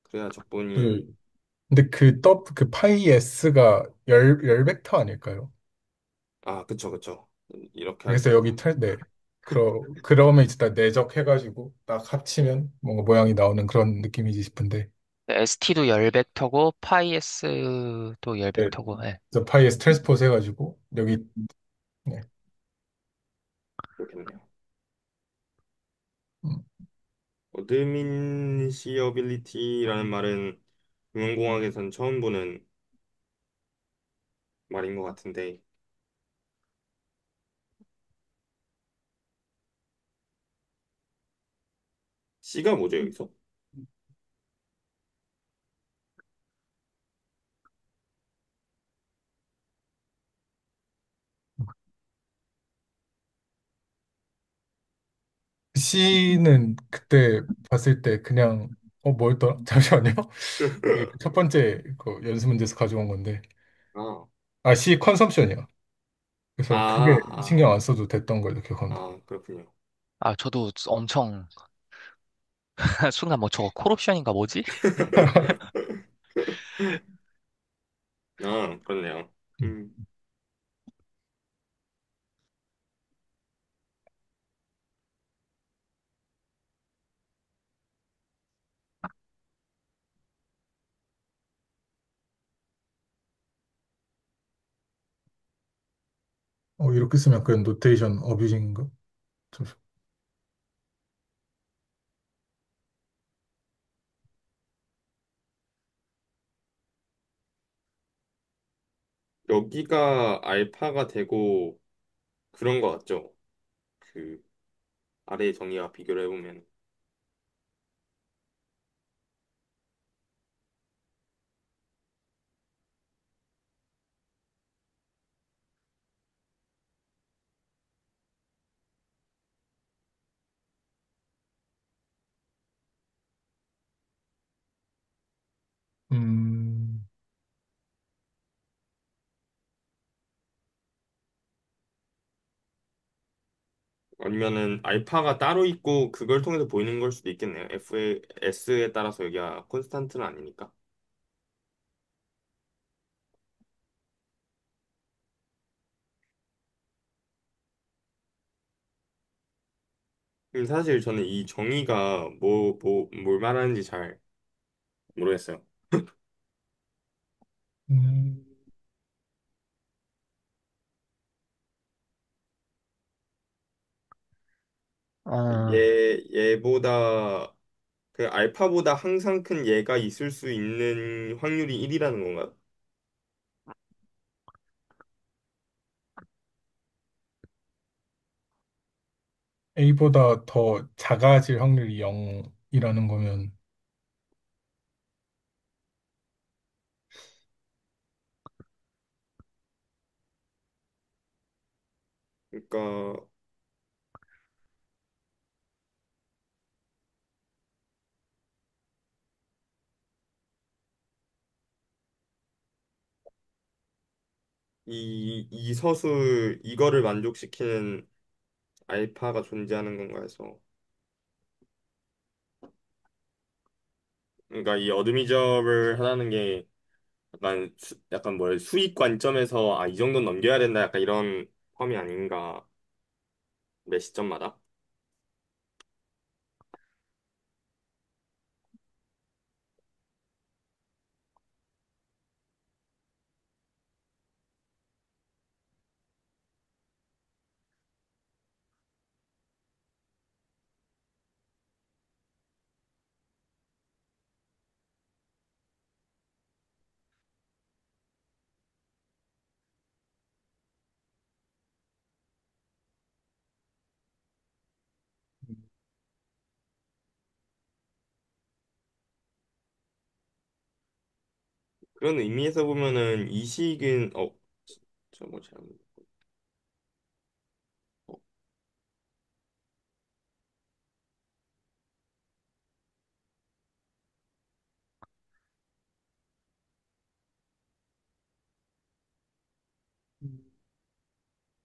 그래야 적분이. 그, 근데 그 파이 S가 열 벡터 아닐까요? 아, 그쵸, 그쵸. 이렇게 그래서 하겠습니다. 네. 그러면 이제 다 내적해가지고 딱 합치면 뭔가 모양이 나오는 그런 느낌이지 싶은데. ST도 열 벡터고 파이 S도 열 네. 벡터고. 예. 그래서 파이 S 트랜스포즈 해가지고, 여기, 네. 그렇겠네요. 음, 어드민시어빌리티라는 말은 금융공학에선 처음 보는 말인 것 같은데, C가 뭐죠, 여기서? C는 그때 봤을 때 그냥, 뭐였더라? 잠시만요. 그첫 번째 그 연습 문제에서 가져온 건데. 아, C 컨섬션이야. 아, 그래서 크게 신경 아, 안 써도 됐던 걸로 기억합니다. 그렇군요. 아, 저도 엄청 순간 뭐 저거 콜옵션인가 뭐지? 아, 그렇네요. 음. 음, 이렇게 쓰면 그 노테이션 어뷰징인가? 잠시 여기가 알파가 되고 그런 것 같죠? 그 아래의 정의와 비교를 해보면. 음, 아니면은 알파가 따로 있고 그걸 통해서 보이는 걸 수도 있겠네요. S에 따라서 여기가 콘스탄트는 아니니까. 사실 저는 이 정의가 뭘 말하는지 잘 모르겠어요. 음, 어, 얘보다, 그 알파보다 항상 큰 얘가 있을 수 있는 확률이 1이라는 건가요? A보다 더 작아질 확률이 0이라는 거면, 그러니까 이 서술 이거를 만족시키는 알파가 존재하는 건가 해서. 그러니까 이 어드미저를 하라는 게 약간 뭐야 수익 관점에서 이 정도는 넘겨야 된다 약간 이런 펌이 아닌가 매 시점마다. 그런 의미에서 보면은 이식은 저뭐 잘못. 어,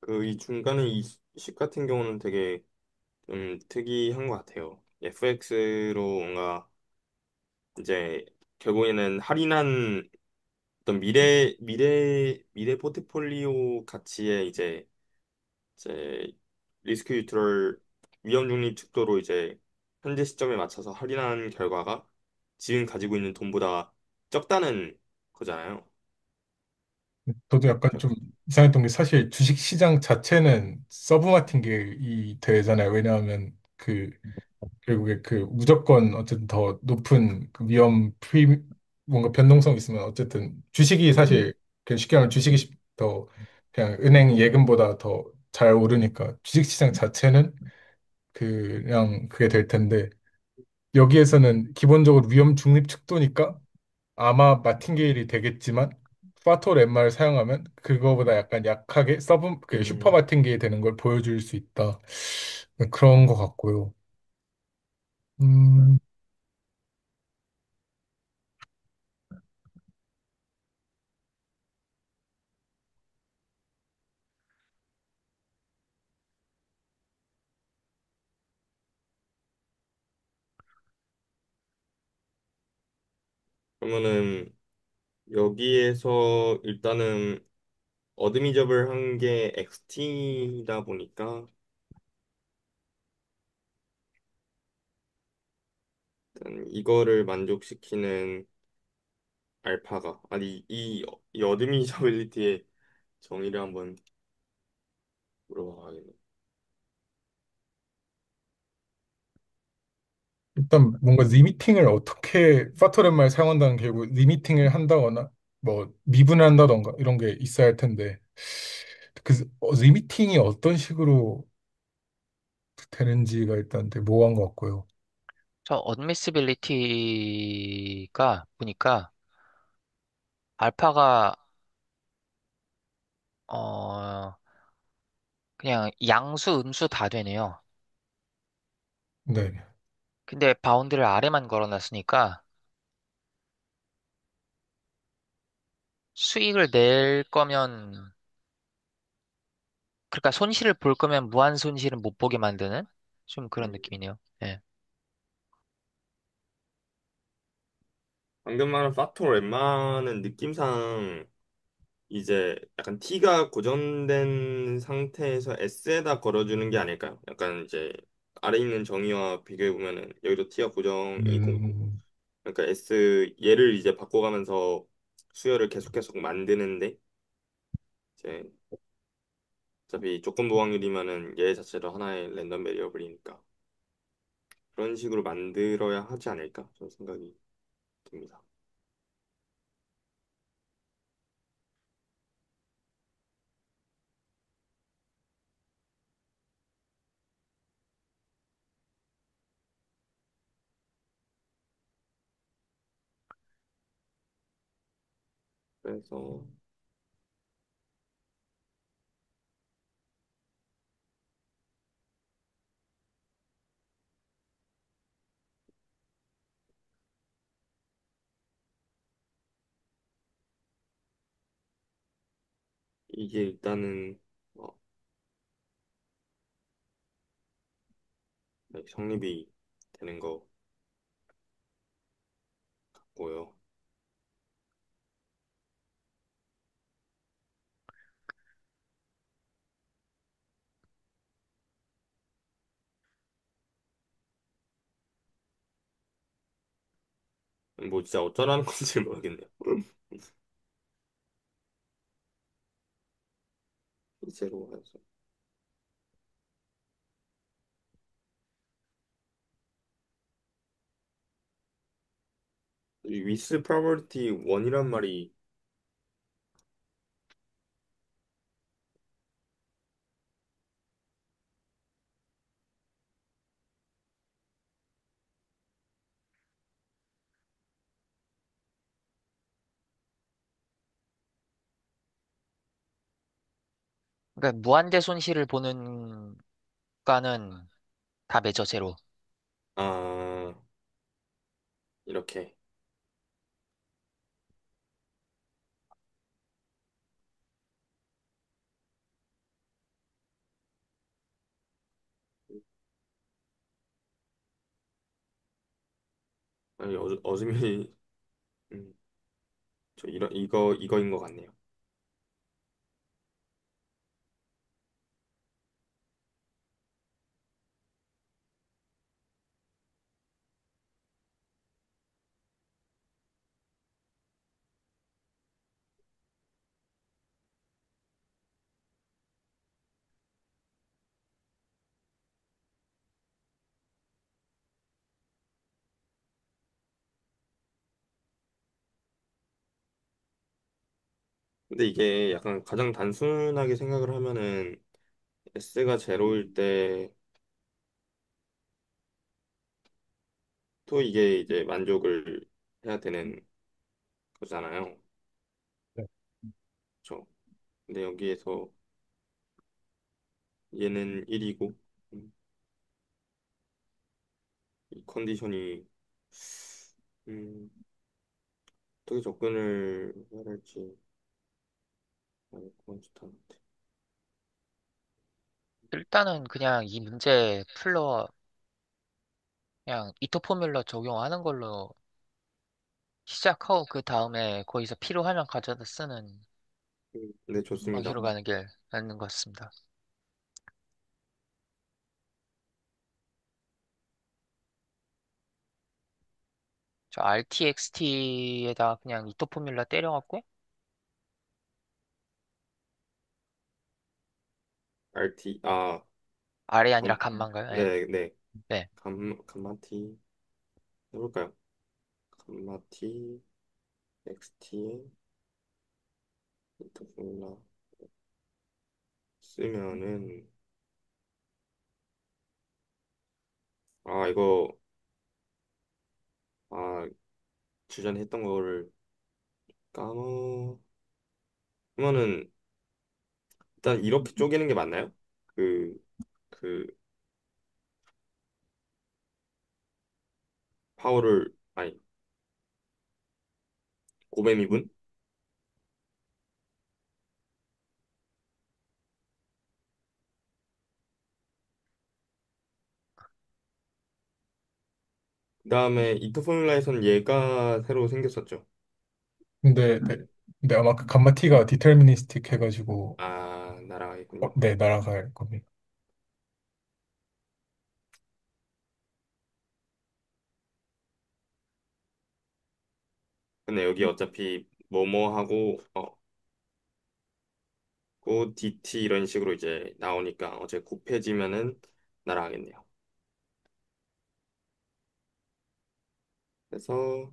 그 이 중간에 이식 같은 경우는 되게 좀 특이한 것 같아요. FX로 뭔가 이제 결국에는 할인한 어떤 미래 포트폴리오 가치에 이제 리스크 유트럴 위험 중립 축도로 이제 현재 시점에 맞춰서 할인한 결과가 지금 가지고 있는 돈보다 적다는 거잖아요. 저도 약간 겨- 좀 이상했던 게 사실 주식 시장 자체는 서브마틴게이 되잖아요. 왜냐하면 그 결국에 그 무조건 어쨌든 더 높은 그 위험 프리 뭔가 변동성 있으면 어쨌든 주식이 사실 그냥 쉽게 말하면 주식이 더 그냥 은행 예금보다 더 잘 오르니까 주식 시장 자체는 그냥 그게 될 텐데 여기에서는 기본적으로 위험 중립 척도니까 아마 마틴게일이 되겠지만 파토 렛마를 사용하면 그거보다 약간 약하게 서브 그 슈퍼 음, 마틴게일 되는 걸 보여줄 수 있다. 그런 것 같고요. 음, 그러면은 여기에서 일단은 어드미저블 한 게 XT다 보니까 일단 이거를 만족시키는 알파가 아니 이 어드미저빌리티의 정의를 한번 물어봐야겠네. 일단 뭔가 리미팅을 어떻게 파토 렛마를 사용한다는 게 결국 리미팅을 한다거나 뭐 미분을 한다던가 이런 게 있어야 할 텐데 그 리미팅이 어떤 식으로 되는지가 일단 되게 모호한 것 같고요. 저 어드미시빌리티가 보니까 알파가 어 그냥 양수, 음수 다 되네요. 네. 근데 바운드를 아래만 걸어놨으니까 수익을 낼 거면 그러니까 손실을 볼 거면 무한 손실은 못 보게 만드는 좀 그런 음, 느낌이네요. 예. 방금 말한 파토 렛마는 느낌상 이제 약간 T가 고정된 상태에서 S에다 걸어주는 게 아닐까요? 약간 이제 아래 있는 정의와 비교해 보면은 여기도 T가 고정이고 음, 그러니까 S 얘를 이제 바꿔가면서 수열을 계속 만드는데 이제 어차피 조건 보확률이면은 얘 자체도 하나의 랜덤 베리어블이니까 그런 식으로 만들어야 하지 않을까 저는 생각이 듭니다. 그래서 이게 일단은 네, 성립이 되는 거 같고요. 뭐 진짜 어쩌라는 건지 모르겠네요. 이제로 해서 이 위스 프로버티 1이란 말이 그러니까 무한대 손실을 보는 가는 다 매저 제로. 아 이렇게 아니, 어즈밀이, 음, 이거인 것 같네요. 근데 이게 약간 가장 단순하게 생각을 하면은 S가 제로일 때 또 이게 이제 만족을 해야 되는 거잖아요. 네. 그렇죠? 근데 여기에서 얘는 1이고 이 컨디션이 음, 어떻게 접근을 해야 할지 그건 좋다. 일단은 그냥 이 문제 풀러 그냥 이터 포뮬러 적용하는 걸로 시작하고 그 다음에 거기서 필요하면 가져다 쓰는 네, 좋습니다. 방식으로 가는 게 맞는 것 같습니다. 저 RTXT에다 그냥 이터 포뮬러 때려갖고 RT 아래 아니라 감, 감마인가요? 네. 네, 네. 네. 감마티 해볼까요? 감마티 XT에 인터폴라 쓰면은 이거 아 주전에 했던 거를 까먹 그러면은 일단 이렇게 쪼개는 게 맞나요? 그 그 파워를 아니 고배미분 그다음에 이터 포뮬라에서는 얘가 새로 생겼었죠. 근데, 네. 근데 아마 그 감마티가 디터미니스틱 해가지고, 날아가겠군요. 네, 날아갈 겁니다. 근데 여기 어차피 뭐뭐 하고 고 DT 이런 식으로 이제 나오니까 어차피 곱해지면은 날아가겠네요. 그래서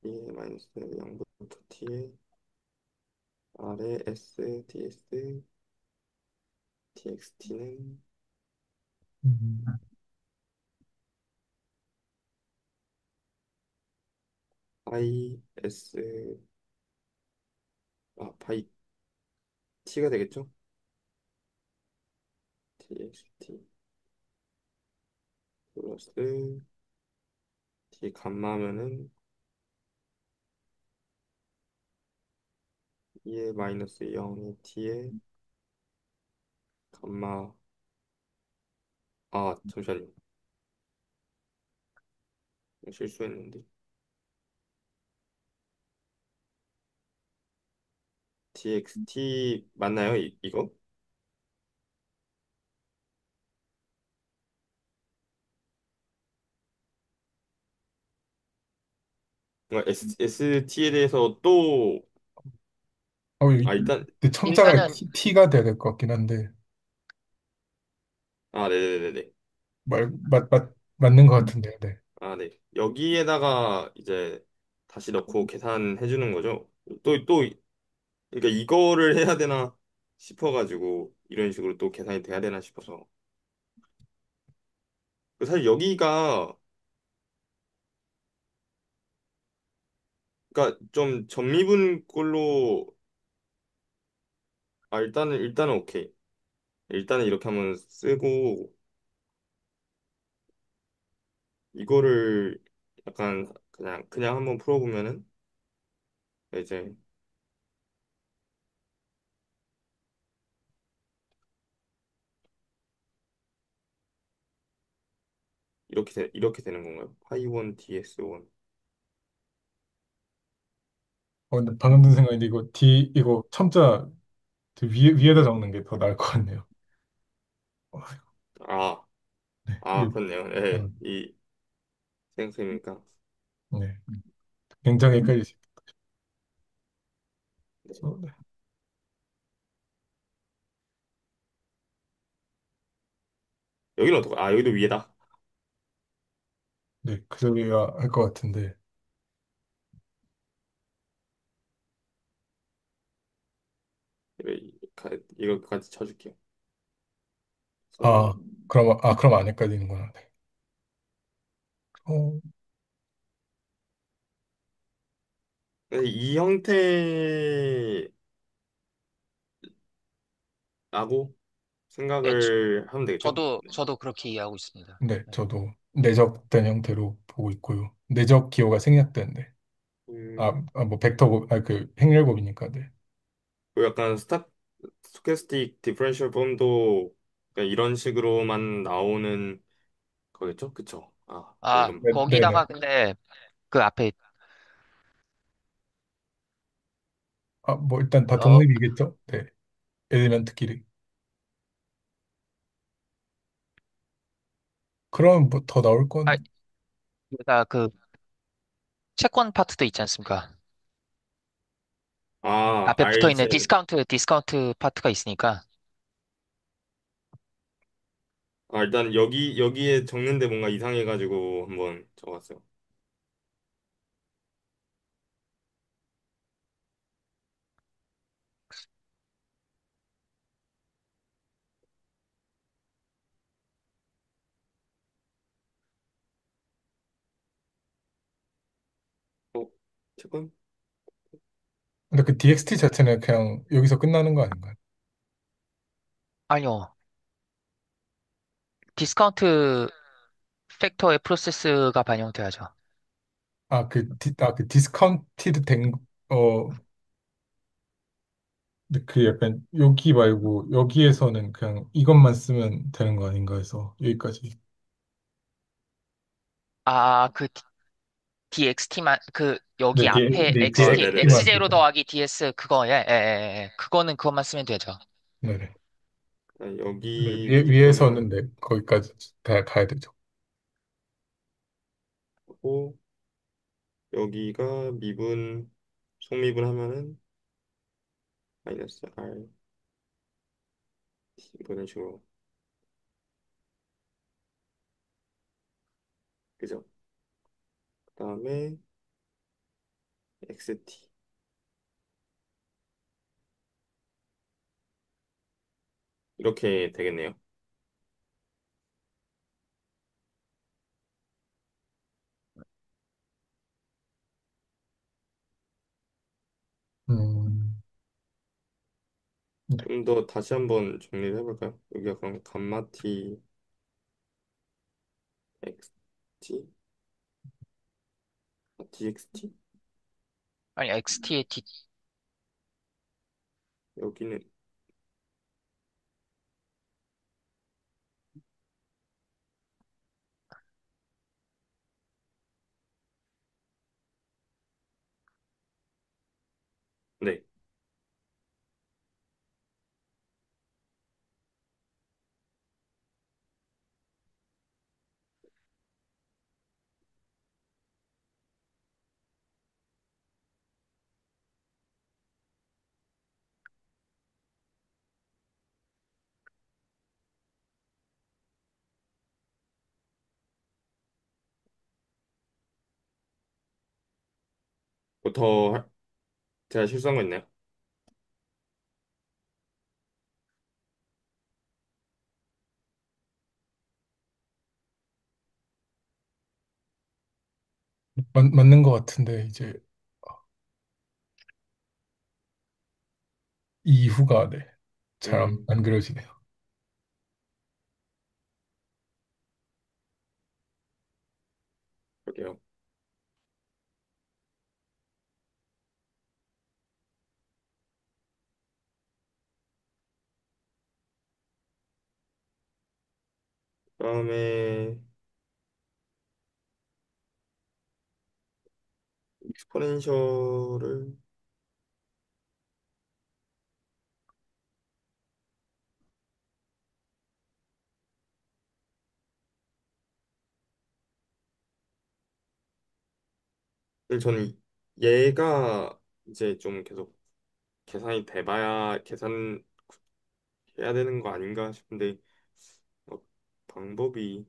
이 마이너스 0부터 t에 r에 s ds txt는 음. 파이 s 파이 t가 되겠죠? txt 플러스 t 감마면은 2의 마이너스 0의 t에 감마 잠시만요. 실수했는데 txt 맞나요? 이거? ST에 대해서 또 일단 근데 첨자가 일단은 T가 돼야 될 것 같긴 한데, 네네네네. 맞는 것 같은데요, 네. 네. 여기에다가 이제 다시 넣고 계산해 주는 거죠. 또, 그러니까 이거를 해야 되나 싶어가지고, 이런 식으로 또 계산이 돼야 되나 싶어서. 사실 여기가, 그러니까 좀 전미분꼴로, 일단은 오케이. 일단은 이렇게 한번 쓰고, 이거를 약간 그냥 한번 풀어보면은, 이제 이렇게 되는 건가요? 파이 1 ds 1. 근데 방금 든 생각인데 이거 첨자 위에다 적는 게 더 나을 것 같네요. 어, 아, 네, 아, 그렇네요. 네, 어, 이 생각해보니까. 네, 굉장히 헷갈리죠. 네. 네, 여기는 어떡해? 아, 여기도 위에다. 네, 그 소리가 할 것 같은데. 이거 같이 쳐줄게요. 그래서 그럼 안 헷갈리는구나. 네. 어, 이 형태라고 네, 생각을 하면 되겠죠? 네. 저도 그렇게 이해하고 있습니다. 네, 네. 저도 내적된 형태로 보고 있고요. 내적 기호가 생략된데. 음, 뭐 벡터곱, 그 행렬곱이니까, 네. 그 약간 스토캐스틱 디퍼런셜 폼도 그러니까 이런 식으로만 나오는 거겠죠? 그쵸? 아, 아, 방금. 네네. 거기다가 근데 그 앞에 뭐 일단 다 어, 독립이겠죠? 네. 엘리멘트끼리. 그럼 뭐 더 나올 아, 건, 여기다 그 채권 파트도 있지 않습니까? 아, 앞에 붙어 있는 알제. 디스카운트 파트가 있으니까. 아, 일단 여기에 적는데 뭔가 이상해가지고 한번 적었어요. 어, 채권? 근데 그 DXT 자체는 그냥 여기서 끝나는 거 아닌가요? 아니요. 디스카운트 팩터의 프로세스가 반영돼야죠. 그 디스카운티드 근데 그 약간 여기 말고 여기에서는 그냥 이것만 쓰면 되는 거 아닌가 해서 여기까지. 아, 그 DXT만 여기 네, 앞에 아, XT 네네네. DXT만 X0 쓰고. 더하기 DS 그거 그거는 그것만 쓰면 되죠. 네네. 아, 네, 여기부터는 위에서는 네, 거기까지 다 가야 되죠. 하고 여기가 속미분 하면은 마이너스 R 이런 식으로 그죠? 그다음에 XT 이렇게 되겠네요. 음, 네. 좀 더 다시 한번 정리를 해볼까요? 여기 약간 감마 T, XT, DXT 아니, XT의 D, 여기는 네. 뭐더 제가 실수한 거 있나요? 맞는 것 같은데 이제 이후가 네, 잘 음, 안 그려지네요. 볼게요. 그다음에 익스포넨셜을 근데 저는 얘가 이제 좀 계속 계산이 돼봐야 계산해야 되는 거 아닌가 싶은데 어, 방법이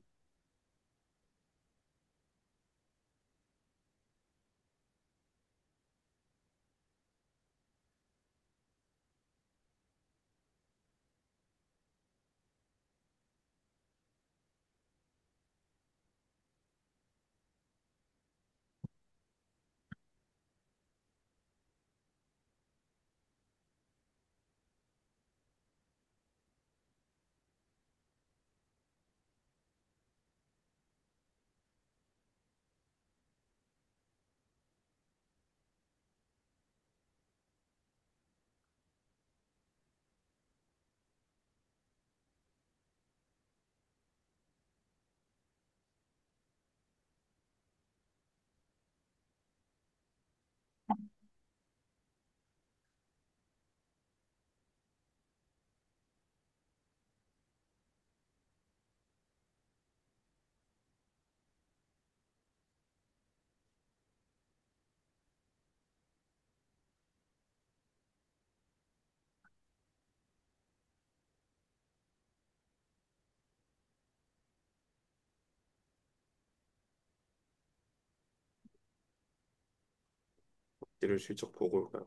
이를 실적 보고 올까요?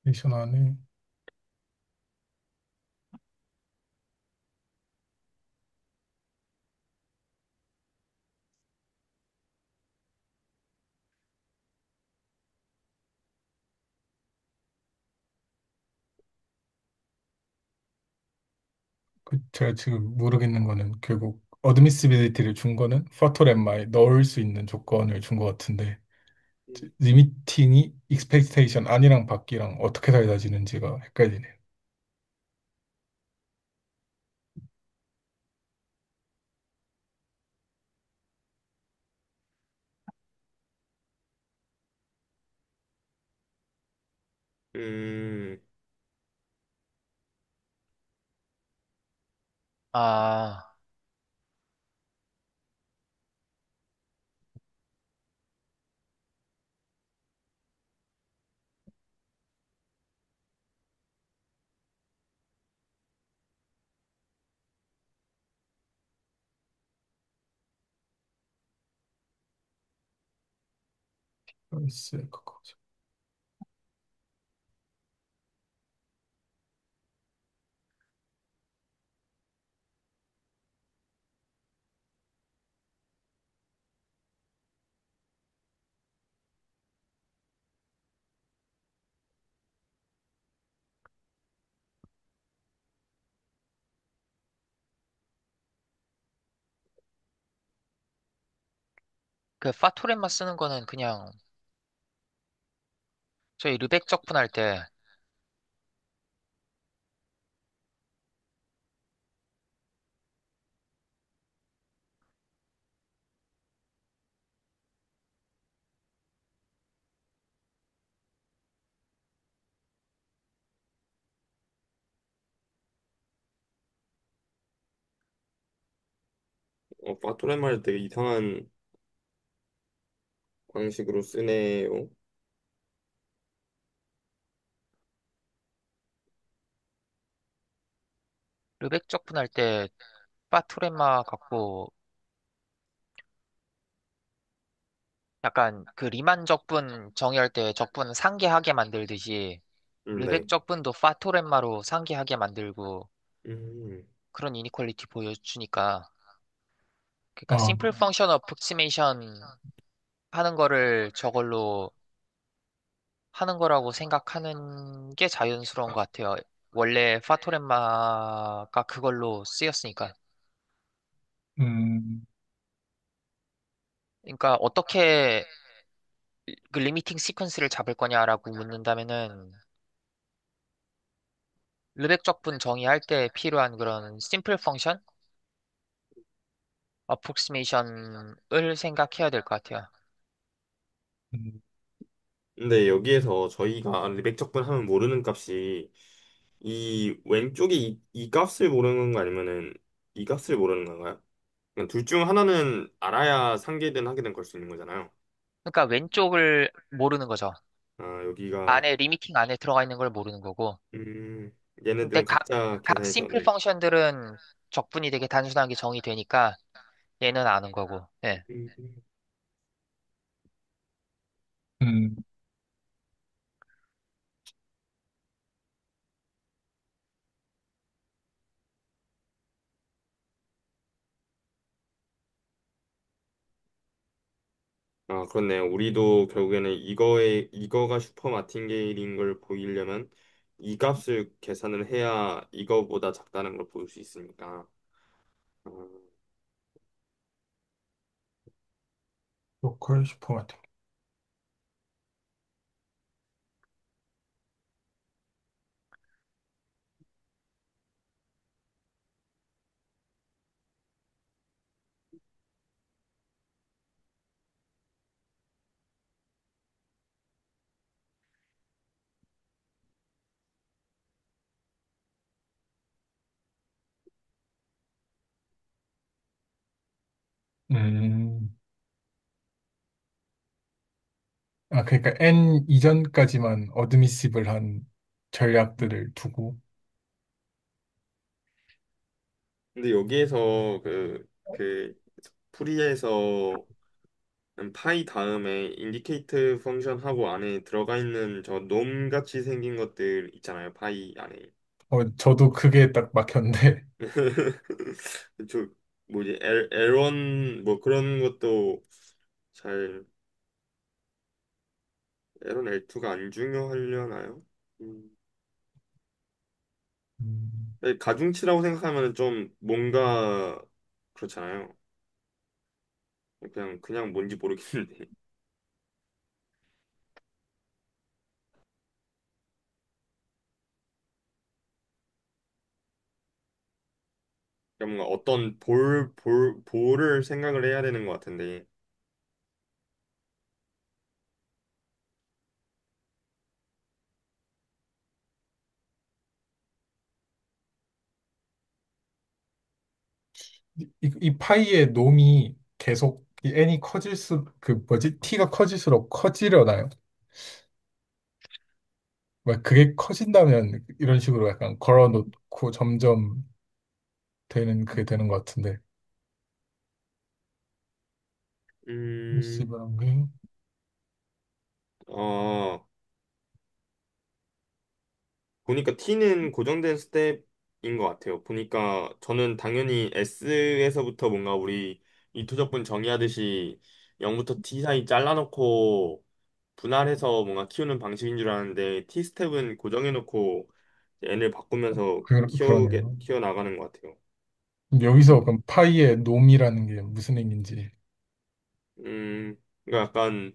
미션 안에. 제가 지금 모르겠는 거는 결국 어드미시빌리티를 준 거는 파토렘마에 넣을 수 있는 조건을 준 것 같은데 리미팅이 익스펙테이션 안이랑 밖이랑 어떻게 달라지는지가 헷갈리네요. 음, 아, 글쎄, 그거죠. 그 파토렘마 쓰는 거는 그냥 저희 르벡 적분할 때 파토레마를 되게 이상한 방식으로 쓰네요. 르벡 적분할 때 파토렘마 갖고 약간 그 리만 적분 정의할 때 적분 상계하게 만들듯이 네. 르벡 적분도 파토렘마로 상계하게 만들고 음, 그런 이니퀄리티 보여주니까 그러니까 아, 심플 펑션 어프로क्시메이션 하는 거를 저걸로 하는 거라고 생각하는 게 자연스러운 것 같아요. 원래 파토렘마가 그걸로 쓰였으니까. 음, 그러니까 어떻게 그 리미팅 시퀀스를 잡을 거냐라고 묻는다면은 르벡 적분 정의할 때 필요한 그런 심플 펑션 어프로क्시메이션을 생각해야 될 것 같아요. 음, 근데 여기에서 저희가 리백 적분하면 모르는 값이 이 왼쪽에 이 값을 모르는 거 아니면은 이 값을 모르는 건가요? 그러니까 둘 중 하나는 알아야 상계든 하게든 걸 수 있는 거잖아요. 그러니까 왼쪽을 모르는 거죠. 아, 여기가, 안에 리미팅 안에 들어가 있는 걸 모르는 거고. 음, 근데 얘네들은 각자 각 계산해서, 심플 네. 펑션들은 적분이 되게 단순하게 정의되니까 얘는 아는 거고. 예. 음, 음, 아, 그렇네요. 우리도 결국에는 이거가 슈퍼 마틴게일인 걸 보이려면 이 값을 계산을 해야 이거보다 작다는 걸 보일 수 있으니까. 어, 로컬 슈퍼마켓. 음, 아, 그러니까 N 이전까지만 어드미시블한 전략들을 두고, 근데 여기에서 풀이에서 파이 다음에 인디케이트 펑션 하고 안에 들어가 있는 저 놈 같이 생긴 것들 있잖아요. 파이 안에. 저도 그게 딱 막혔는데, 저 뭐지 L1 뭐 그런 것도 잘 L1 L2가 안 중요하려나요? 음. 음, 네, 가중치라고 생각하면 좀 뭔가 그렇잖아요. 그냥 뭔지 모르겠는데. 그냥 뭔가 어떤 볼을 생각을 해야 되는 것 같은데. 이 파이의 놈이 계속 이 N이 그 뭐지? T가 커질수록 커지려나요? 막 그게 커진다면 이런 식으로 약간 걸어놓고 점점 되는 그게 되는 것 같은데. 음, 시브한 게 어, 보니까 T는 고정된 스텝인 것 같아요. 보니까 저는 당연히 S에서부터 뭔가 우리 이토적분 정의하듯이 0부터 T 사이 잘라놓고 분할해서 뭔가 키우는 방식인 줄 알았는데 T 스텝은 고정해놓고 N을 바꾸면서 그러네요. 키워나가는 것 같아요. 여기서 그럼 파이의 놈이라는 게 무슨 의미인지. 그러니까 약간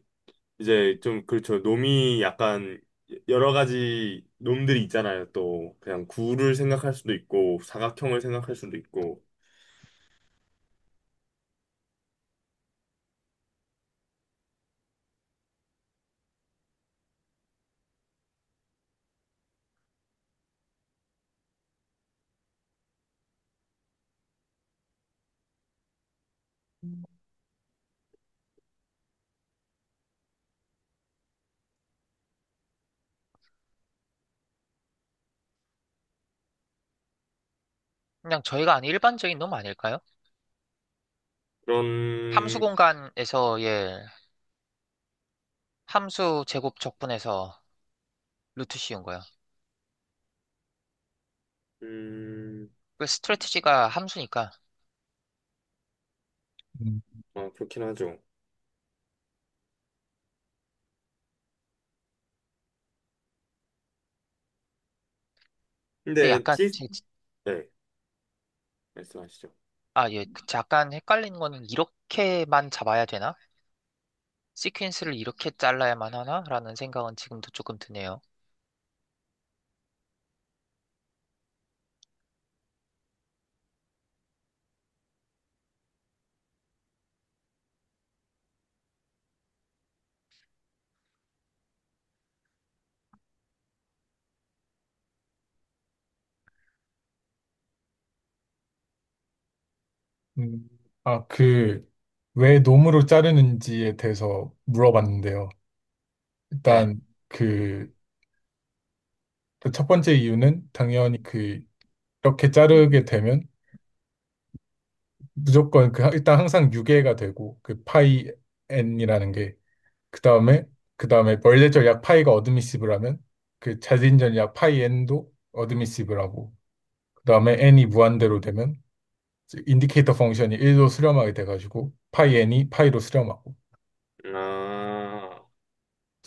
이제 좀 그렇죠. 놈이 약간 여러 가지 놈들이 있잖아요. 또 그냥 구를 생각할 수도 있고 사각형을 생각할 수도 있고. 그냥 저희가 아는 일반적인 놈 아닐까요? 함수 그런 공간에서의 함수 제곱 적분해서 루트 씌운 거야. 음, 그 스트래티지가 함수니까. 음, 그렇긴 하죠. 근데 근데 약간 네, 말씀하시죠. 예, 잠깐 헷갈리는 거는 이렇게만 잡아야 되나? 시퀀스를 이렇게 잘라야만 하나? 라는 생각은 지금도 조금 드네요. 음. 왜 놈으로 자르는지에 대해서 물어봤는데요. 네. 일단, 첫 번째 이유는 당연히 이렇게 자르게 되면 무조건 일단 항상 유계가 되고, 파이 n이라는 게, 그 다음에 원래적 파이가 어드미시블하면, 자진전약 파이 n도 어드미시블하고, 그 다음에 n이 무한대로 되면, 인디케이터 펑션이 1로 수렴하게 돼가지고 파이 n이 파이로 수렴하고 아,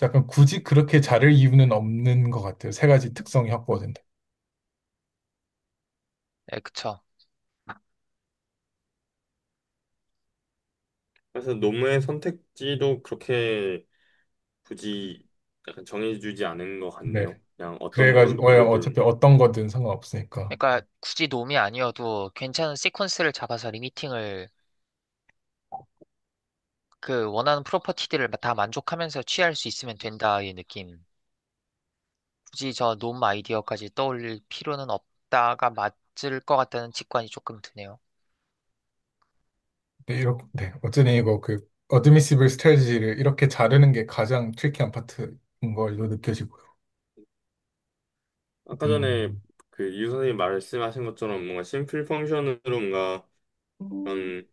약간 굳이 그렇게 자를 이유는 없는 것 같아요. 세 가지 특성이 확보된다. 네, 그쵸. 그래서 노무의 선택지도 그렇게 굳이 약간 정해주지 않은 것 네. 같네요. 그냥 어떤 걸 그래가지고 누르든. 어차피 어떤 거든 상관없으니까. 그러니까 굳이 놈이 아니어도 괜찮은 시퀀스를 잡아서 리미팅을 그 원하는 프로퍼티들을 다 만족하면서 취할 수 있으면 된다의 느낌. 굳이 저 놈 아이디어까지 떠올릴 필요는 없다가 맞을 것 같다는 직관이 조금 드네요. 네, 어쨌든 이거 어드미시블 스트래티지를 이렇게 자르는 게 가장 트리키한 파트인 걸로 느껴지고요. 아까 전에 음, 그 유 선생님 말씀하신 것처럼 뭔가 심플 펑션으로 뭔가 그런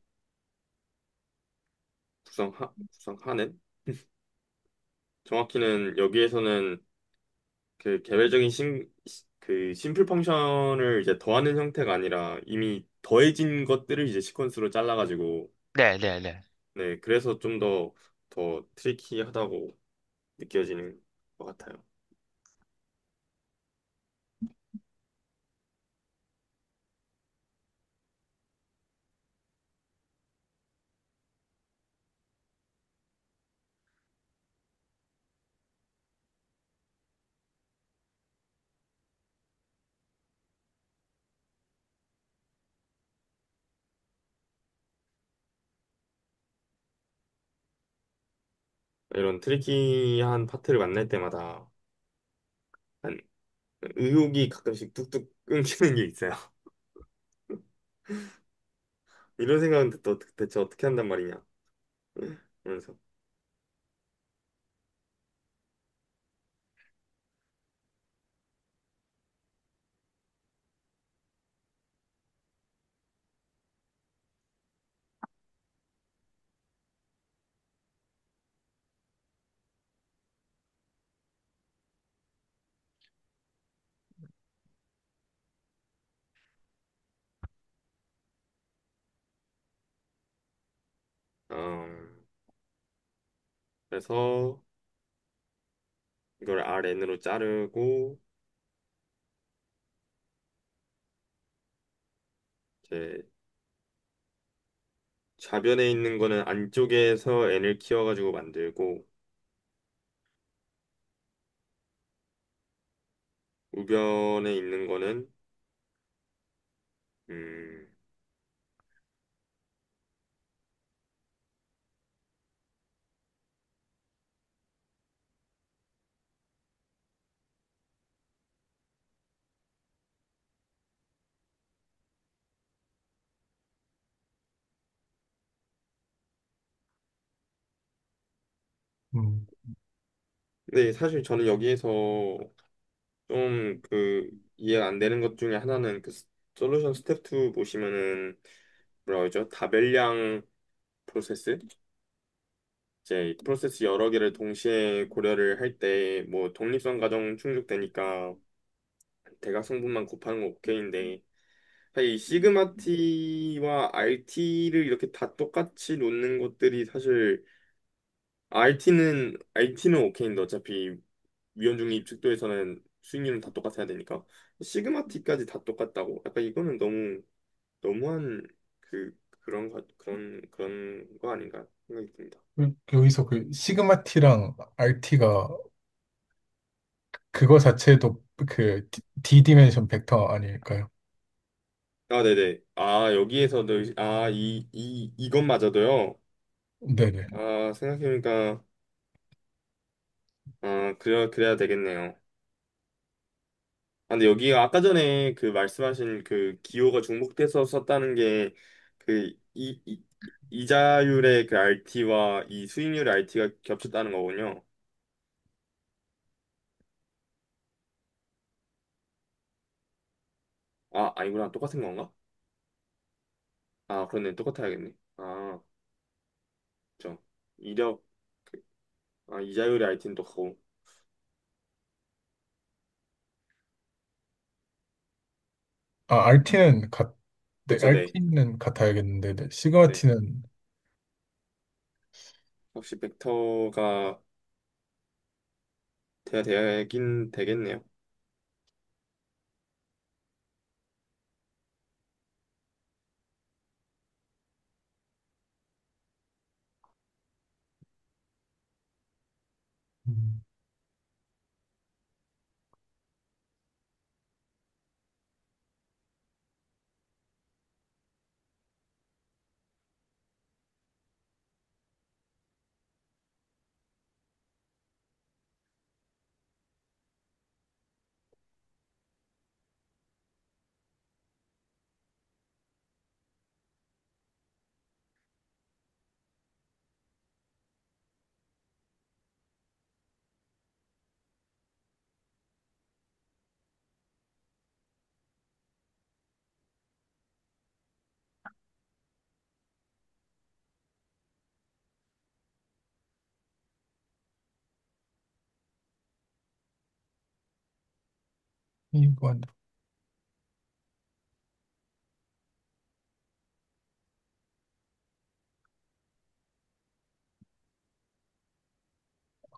구성하는? 정확히는 여기에서는 그 개별적인 그 심플 펑션을 이제 더하는 형태가 아니라 이미 더해진 것들을 이제 시퀀스로 잘라가지고 네, 네, 네. 네 그래서 좀 더 트리키하다고 느껴지는 것 같아요. 이런 트리키한 파트를 만날 때마다 한 의욕이 가끔씩 뚝뚝 끊기는 게 있어요. 이런 생각은 또 대체 어떻게 한단 말이냐. 그러면서 그래서 이걸 RN으로 자르고 이제 좌변에 있는 거는 안쪽에서 N을 키워가지고 만들고 우변에 있는 거는 음, 음, 근데 사실 저는 여기에서 좀 이해가 안 되는 것 중에 하나는 솔루션 스텝 2 보시면은 뭐라 그러죠? 다별량 프로세스? 이제 프로세스 여러 개를 동시에 고려를 할 때 뭐 독립성 가정 충족되니까 대각성분만 곱하는 거 오케이인데 사실 이 시그마 T와 RT를 이렇게 다 똑같이 놓는 것들이 사실 RT는 오케이인데 어차피 위원중립 측도에서는 수익률은 다 똑같아야 되니까 시그마 T까지 다 똑같다고 약간 이거는 너무한 그런 거 아닌가 생각이 듭니다. 여기서 시그마 T랑 RT가 그거 자체도 D 디멘션 벡터 아닐까요? 아, 네네. 아, 여기에서도, 이것마저도요. 네네. 아, 생각해보니까, 그래야 되겠네요. 아, 근데 여기가 아까 전에 그 말씀하신 그 기호가 중복돼서 썼다는 게, 이자율의 그 RT와 이 수익률의 RT가 겹쳤다는 거군요. 아, 아니구나. 똑같은 건가? 아, 그러네. 똑같아야겠네. 아, 그죠. 이력, 그, 이자율의 RT는 또 같고. 아, RT는 네, 그쵸, 네. RT는 같아야겠는데, 네, 네. 시그마티는, 혹시 벡터가 돼야 되긴 되겠네요. 음, 이건,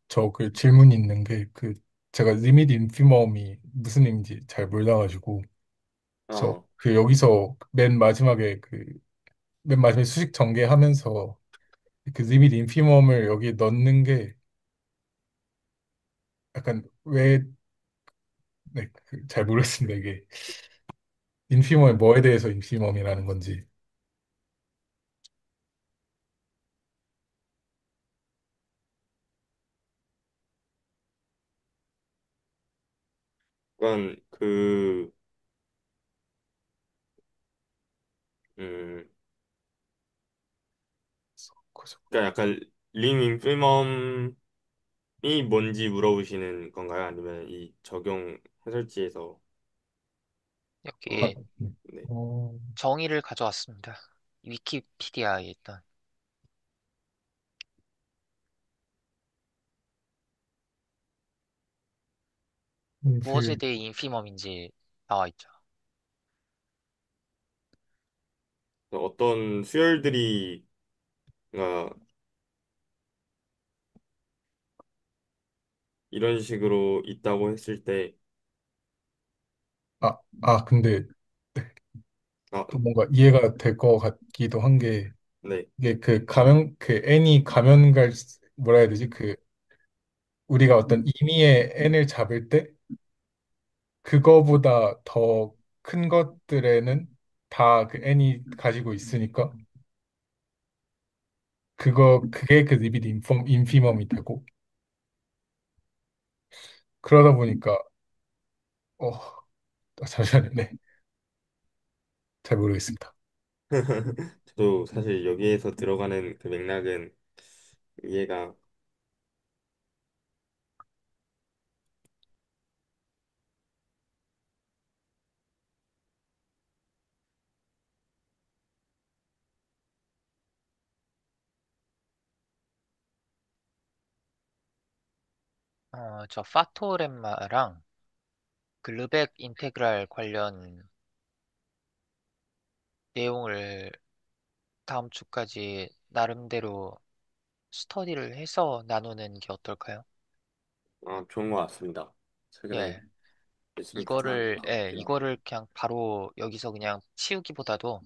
저 그 질문이 있는 게, 제가 리밋 인피멈이 무슨 의미인지 잘 몰라가지고, 어, 여기서 맨 마지막에 수식 전개하면서, 그 리밋 인피멈을 여기 넣는 게, 약간, 네, 잘 모르겠습니다, 이게. 인피멈이 뭐에 대해서 인피멈이라는 건지. 약간 음, 그래서, 그러니까 약간 링 인필멈이 뭔지 물어보시는 건가요? 아니면 이 적용 해설지에서 아, 여기 네. 어, 정의를 가져왔습니다. 위키피디아에 있던 무엇에 인필, 대해 인피멈인지 나와 있죠. 어떤 수열들이 뭔가 이런 식으로 있다고 했을 때, 근데, 아, 뭔가 이해가 될 것 같기도 한 게, 네, 이게 N이 뭐라 해야 되지? 우리가 어떤 임의의 N을 잡을 때, 그거보다 더 큰 것들에는 다 그 N이 가지고 있으니까, 그게 그 리빗 인피멈이 되고, 그러다 보니까, 어, 잠시만요. 네. 잘 모르겠습니다. 저도 사실 여기에서 들어가는 그 맥락은 이해가 저 파토렘마랑 그 르벡 인테그랄 관련 내용을 다음 주까지 나름대로 스터디를 해서 나누는 게 어떨까요? 좋은 것 같습니다. 최근에 예. 열심히 구사하는 것 이거를 그냥 바로 여기서 그냥 치우기보다도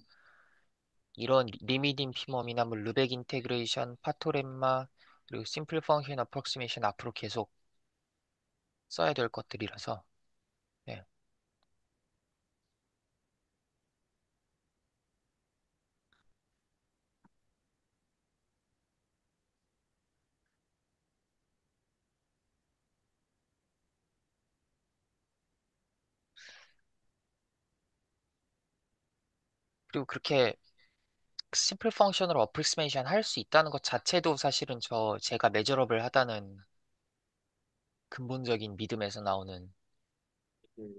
이런 리미트 인피멈이나 뭐 르벡 인테그레이션, 파토렘마, 그리고 심플 펑션 어프록시메이션 앞으로 계속 써야 될 것들이라서, 예. 그리고 그렇게 심플 펑션으로 어프로스메이션 할 수 있다는 것 자체도 사실은 제가 메저러블 하다는 근본적인 믿음에서 나오는. 음,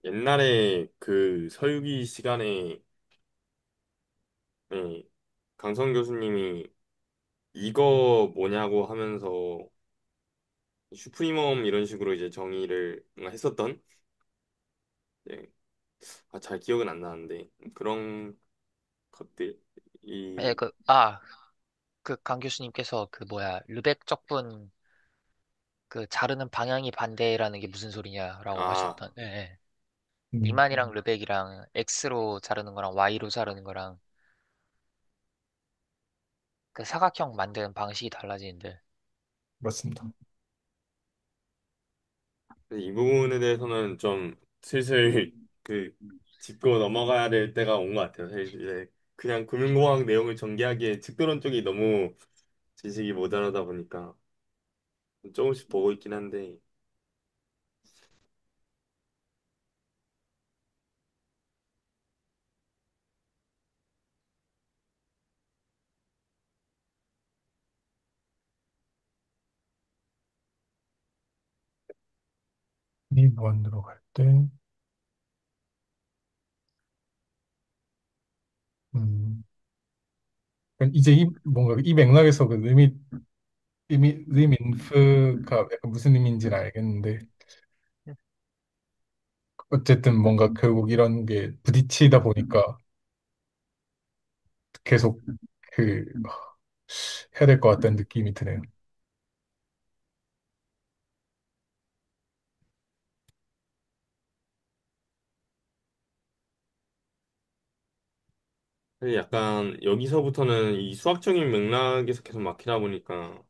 옛날에 그 서유기 시간에 예, 강성 교수님이 이거 뭐냐고 하면서 슈프리멈 이런 식으로 이제 정의를 뭔가 했었던 예, 잘 기억은 안 나는데 그런 것들 예, 이 그 강 교수님께서 그 뭐야, 르벡 적분 그 자르는 방향이 반대라는 게 무슨 소리냐라고 아, 하셨던, 예, 예. 음, 니만이랑 르벡이랑 X로 자르는 거랑 Y로 자르는 거랑 그 사각형 만드는 방식이 달라지는데. 맞습니다. 이 부분에 대해서는 좀 슬슬 그 짚고 넘어가야 될 때가 온 것 같아요. 사실 이제 그냥 금융공학 내용을 전개하기에 측도론 쪽이 너무 지식이 모자라다 보니까 조금씩 보고 있긴 한데 이 무한으로 갈 때, 음, 이제 뭔가 이 맥락에서 그 리민프가 약간 무슨 의미인지는 알겠는데, 어쨌든 뭔가 결국 이런 게 부딪히다 보니까 계속 해야 될 것 같다는 느낌이 드네요. 사실 약간 여기서부터는 이 수학적인 맥락에서 계속 막히다 보니까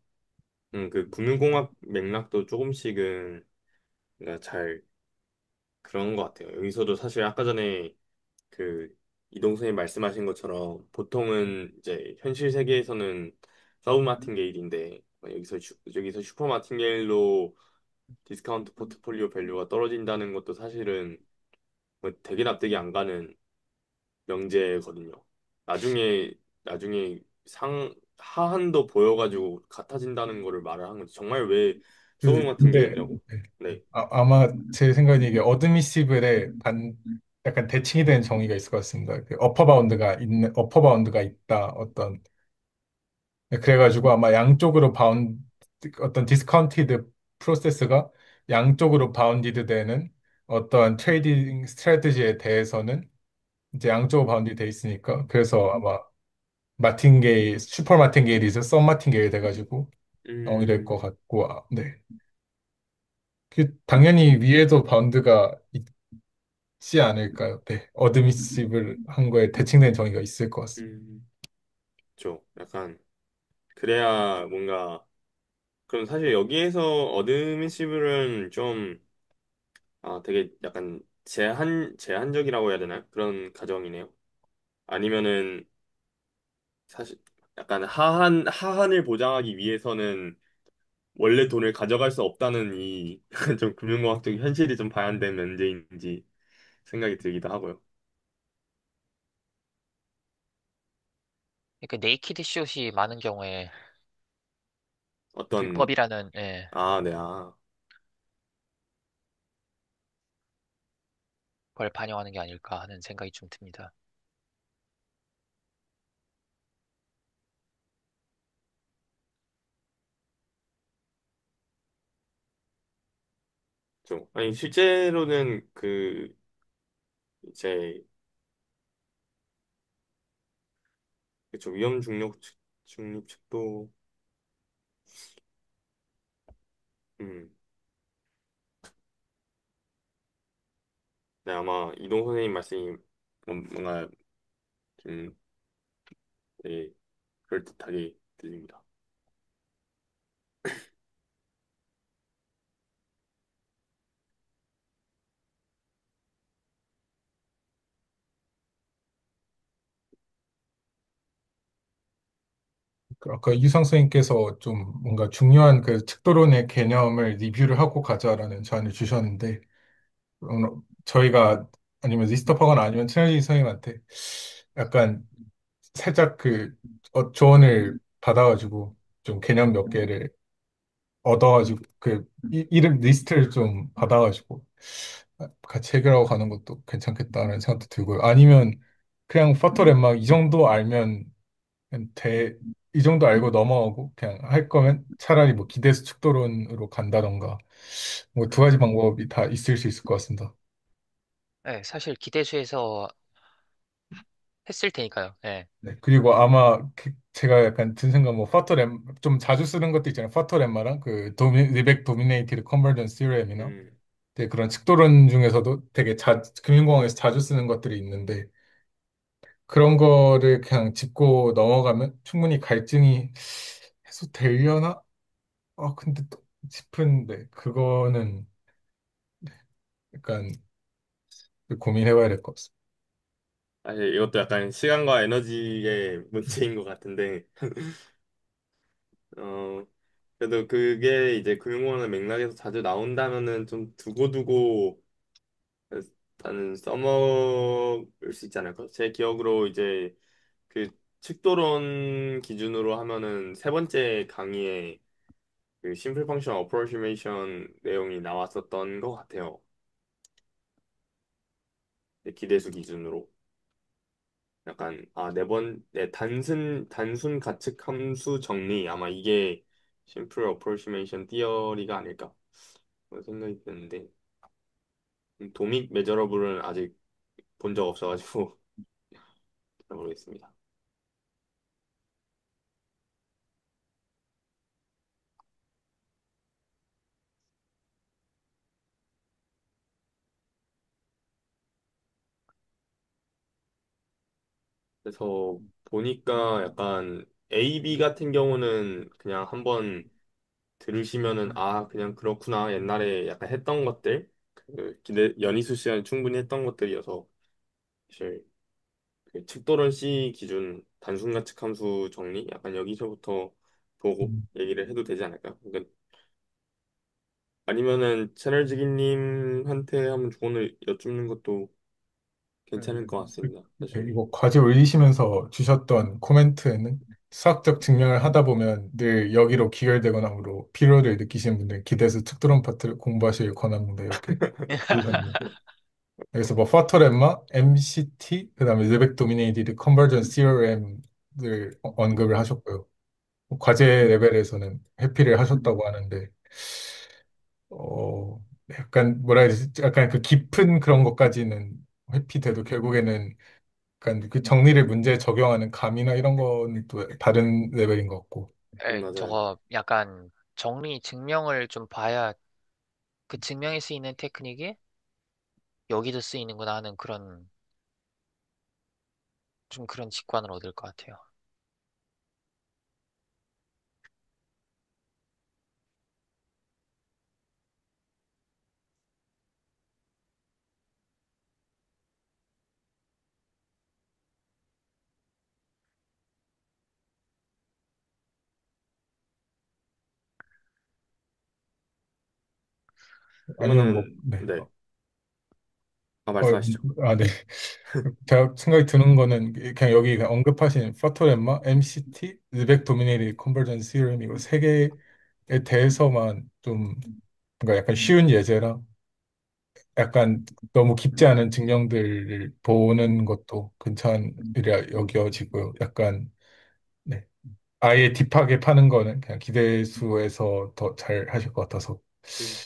그 금융공학 맥락도 조금씩은 그러니까 잘 그런 것 같아요. 여기서도 사실 아까 전에 그 이동선이 말씀하신 것처럼 보통은 이제 현실 세계에서는 서브 마틴게일인데 여기서 슈퍼 마틴게일로 디스카운트 포트폴리오 밸류가 떨어진다는 것도 사실은 뭐 되게 납득이 안 가는 명제거든요. 나중에 나중에 상 하한도 보여가지고 같아진다는 거를 말을 한 거죠. 정말 왜 서브 근데 마틴게일이라고? 네. 아마 제 생각에 이게 어드미시블의 약간 대칭이 되는 정의가 있을 것 같습니다. 그 어퍼 바운드가 있다. 그래가지고 아마 어떤 디스카운티드 프로세스가 양쪽으로 바운디드 되는 어떠한 트레이딩 스트래티지에 대해서는 이제 양쪽으로 바운디 돼 있으니까 그래서 아마 슈퍼 마틴게일이죠. 썸 마틴게일 돼가지고 이럴 것 음, 같고, 네. 당연히 위에도 바운드가 있지 않을까요? 네. 어드미시블 한 거에 대칭된 정의가 있을 것 같습니다. 음, 약간 그래야 뭔가 그럼 사실 여기에서 어드미시블은 좀 되게 약간 제한적이라고 해야 되나? 그런 가정이네요. 아니면은 사실 약간 하한을 보장하기 위해서는 원래 돈을 가져갈 수 없다는 이 약간 좀 금융공학적 현실이 좀 반영된 문제인지 생각이 들기도 하고요. 그러니까 네이키드 숏이 많은 경우에 어떤, 불법이라는, 예, 네, 아. 걸 반영하는 게 아닐까 하는 생각이 좀 듭니다. 아니, 실제로는 이제, 위험 중립 측도, 음, 네, 아마 이동 선생님 말씀이 뭔가 좀 되게 그럴듯하게 들립니다. 아까 유상 선생님께서 좀 뭔가 중요한 그 척도론의 개념을 리뷰를 하고 가자라는 제안을 주셨는데, 저희가 아니면 리스트업하거나 아니면 친해진 선생님한테 약간 살짝 그 조언을 받아가지고 좀 개념 몇 개를 얻어가지고 그 이름 리스트를 좀 받아가지고 같이 해결하고 가는 것도 괜찮겠다는 생각도 들고요. 아니면 그냥 파터랩 이 정도 알면 그냥 이 정도 알고 넘어가고 그냥 할 거면 차라리 뭐 기대수 축도론으로 간다던가 뭐 두 가지 방법이 다 있을 수 있을 것 같습니다. 네, 사실 기대수에서 했을 테니까요. 네. 네, 그리고 아마 제가 약간 든 생각 뭐 파터랩 좀 자주 쓰는 것도 있잖아요. 파터랩마랑 그 리백 도미네이티드 컨버전스 티어렘이나 음, 네, 그런 측도론 중에서도 되게 금융공학에서 자주 쓰는 것들이 있는데 그런 거를 그냥 짚고 넘어가면 충분히 갈증이 해소되려나? 근데 또 싶은데 그거는 약간 고민해봐야 될 것 같습니다. 사실 이것도 약간 시간과 에너지의 문제인 것 같은데, 어, 그래도 그게 이제 금융원의 맥락에서 자주 나온다면은 좀 두고두고 나는 써먹을 수 있지 않을까? 제 기억으로 이제 그 측도론 기준으로 하면은 세 번째 강의에 그 심플 펑션 어프로시메이션 내용이 나왔었던 것 같아요. 기대수 기준으로. 약간 네 단순 가측 함수 정리 아마 이게 심플 어프로시메이션 티어리가 아닐까 그런 생각이 드는데 도믹 메저러블은 아직 본 적 없어가지고 잘 모르겠습니다. 그래서 보니까 약간 AB 같은 경우는 그냥 한번 들으시면은 그냥 그렇구나 옛날에 약간 했던 것들 그 연희수 시간에 충분히 했던 것들이어서 사실 그 측도론 C 기준 단순가측 함수 정리 약간 여기서부터 보고 음. 얘기를 해도 되지 않을까? 그러니까 아니면은 채널지기님한테 한번 조언을 여쭙는 것도 괜찮을 것 같습니다. 네, 사실. 이거 과제 올리시면서 주셨던 코멘트에는 수학적 증명을 하다 보면 늘 여기로 귀결되거나 하므로 피로를 느끼시는 분들 기대서 특도론 파트를 공부하시길 권합니다. 이렇게 주셨네요. 그래서 뭐 파터렘마, MCT, 그다음에 르벡 도미네이티드 컨버전스 티어렘을 언급을 하셨고요. 과제 레벨에서는 회피를 하셨다고 하는데 약간 뭐라 해야 되지? 약간 그 깊은 그런 것까지는 회피돼도 결국에는 약간 그 정리를 문제에 적용하는 감이나 이런 거는 또 다른 레벨인 것 같고. 네, 맞아요. 저거 약간 정리 증명을 좀 봐야 그 증명에 쓰이는 테크닉이 여기도 쓰이는구나 하는 그런 좀 그런 직관을 얻을 것 같아요. 아니면 뭐, 그러면은 네. 네. 어, 말씀하시죠. 네. 제가 생각이 드는 거는 그냥 여기 그냥 언급하신 파토렘마, MCT, 르벡 도미네이티드 컨버전스 시스템 이거 세 개에 대해서만 좀 뭔가 약간 쉬운 예제랑 약간 너무 깊지 않은 증명들을 보는 것도 괜찮으려 여겨지고요. 약간 네. 아예 딥하게 파는 거는 그냥 기대수에서 더 잘 하실 것 같아서 음,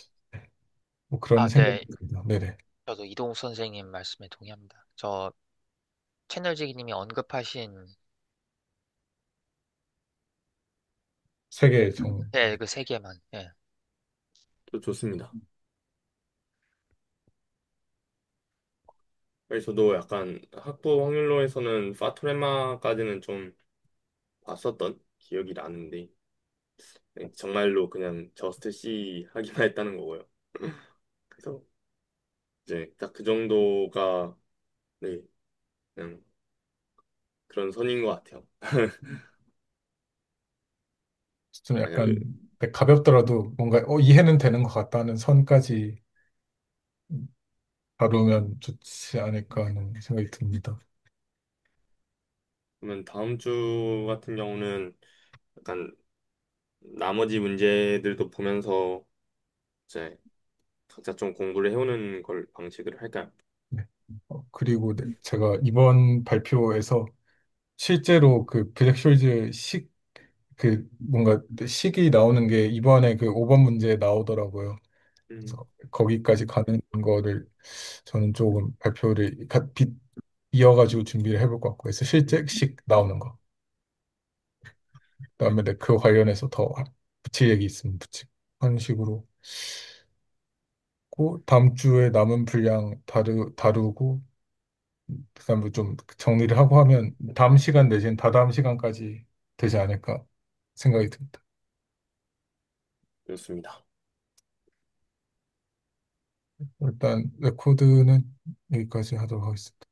뭐 그런 아, 생각이 네. 듭니다. 네네. 저도 이동욱 선생님 말씀에 동의합니다. 저 채널지기님이 언급하신 세계 정 네, 그 세 개만. 예. 좋습니다. 그래서 저도 약간 학부 확률로에서는 파토레마까지는 좀 봤었던 기억이 나는데 정말로 그냥 저스트 C 하기만 했다는 거고요. 그래서 이제 딱 그 정도가 네, 그냥 그런 선인 것 같아요. 좀 만약에 약간 네, 가볍더라도 뭔가 이해는 되는 것 같다는 선까지 다루면 좋지 않을까 하는 생각이 듭니다. 그러면 다음 주 같은 경우는 약간 나머지 문제들도 보면서 이제 각자 좀 공부를 해오는 걸 방식을 할까요? 네. 그리고 네, 제가 이번 발표에서 실제로 그 블랙쇼즈 그 뭔가 식이 나오는 게 이번에 그 5번 문제에 나오더라고요. 음, 그래서 거기까지 가는 거를 저는 조금 이어가지고 준비를 해볼 것 같고 그래서 실제 식 나오는 거. 그다음에 네, 그 관련해서 더 붙일 얘기 있으면 붙이고 하는 식으로 다음 주에 남은 분량 다루고 그다음에 좀 정리를 하고 하면 다음 시간 내지는 다다음 시간까지 되지 않을까 생각이 듭니다. 좋습니다. 일단 레코드는 여기까지 하도록 하겠습니다.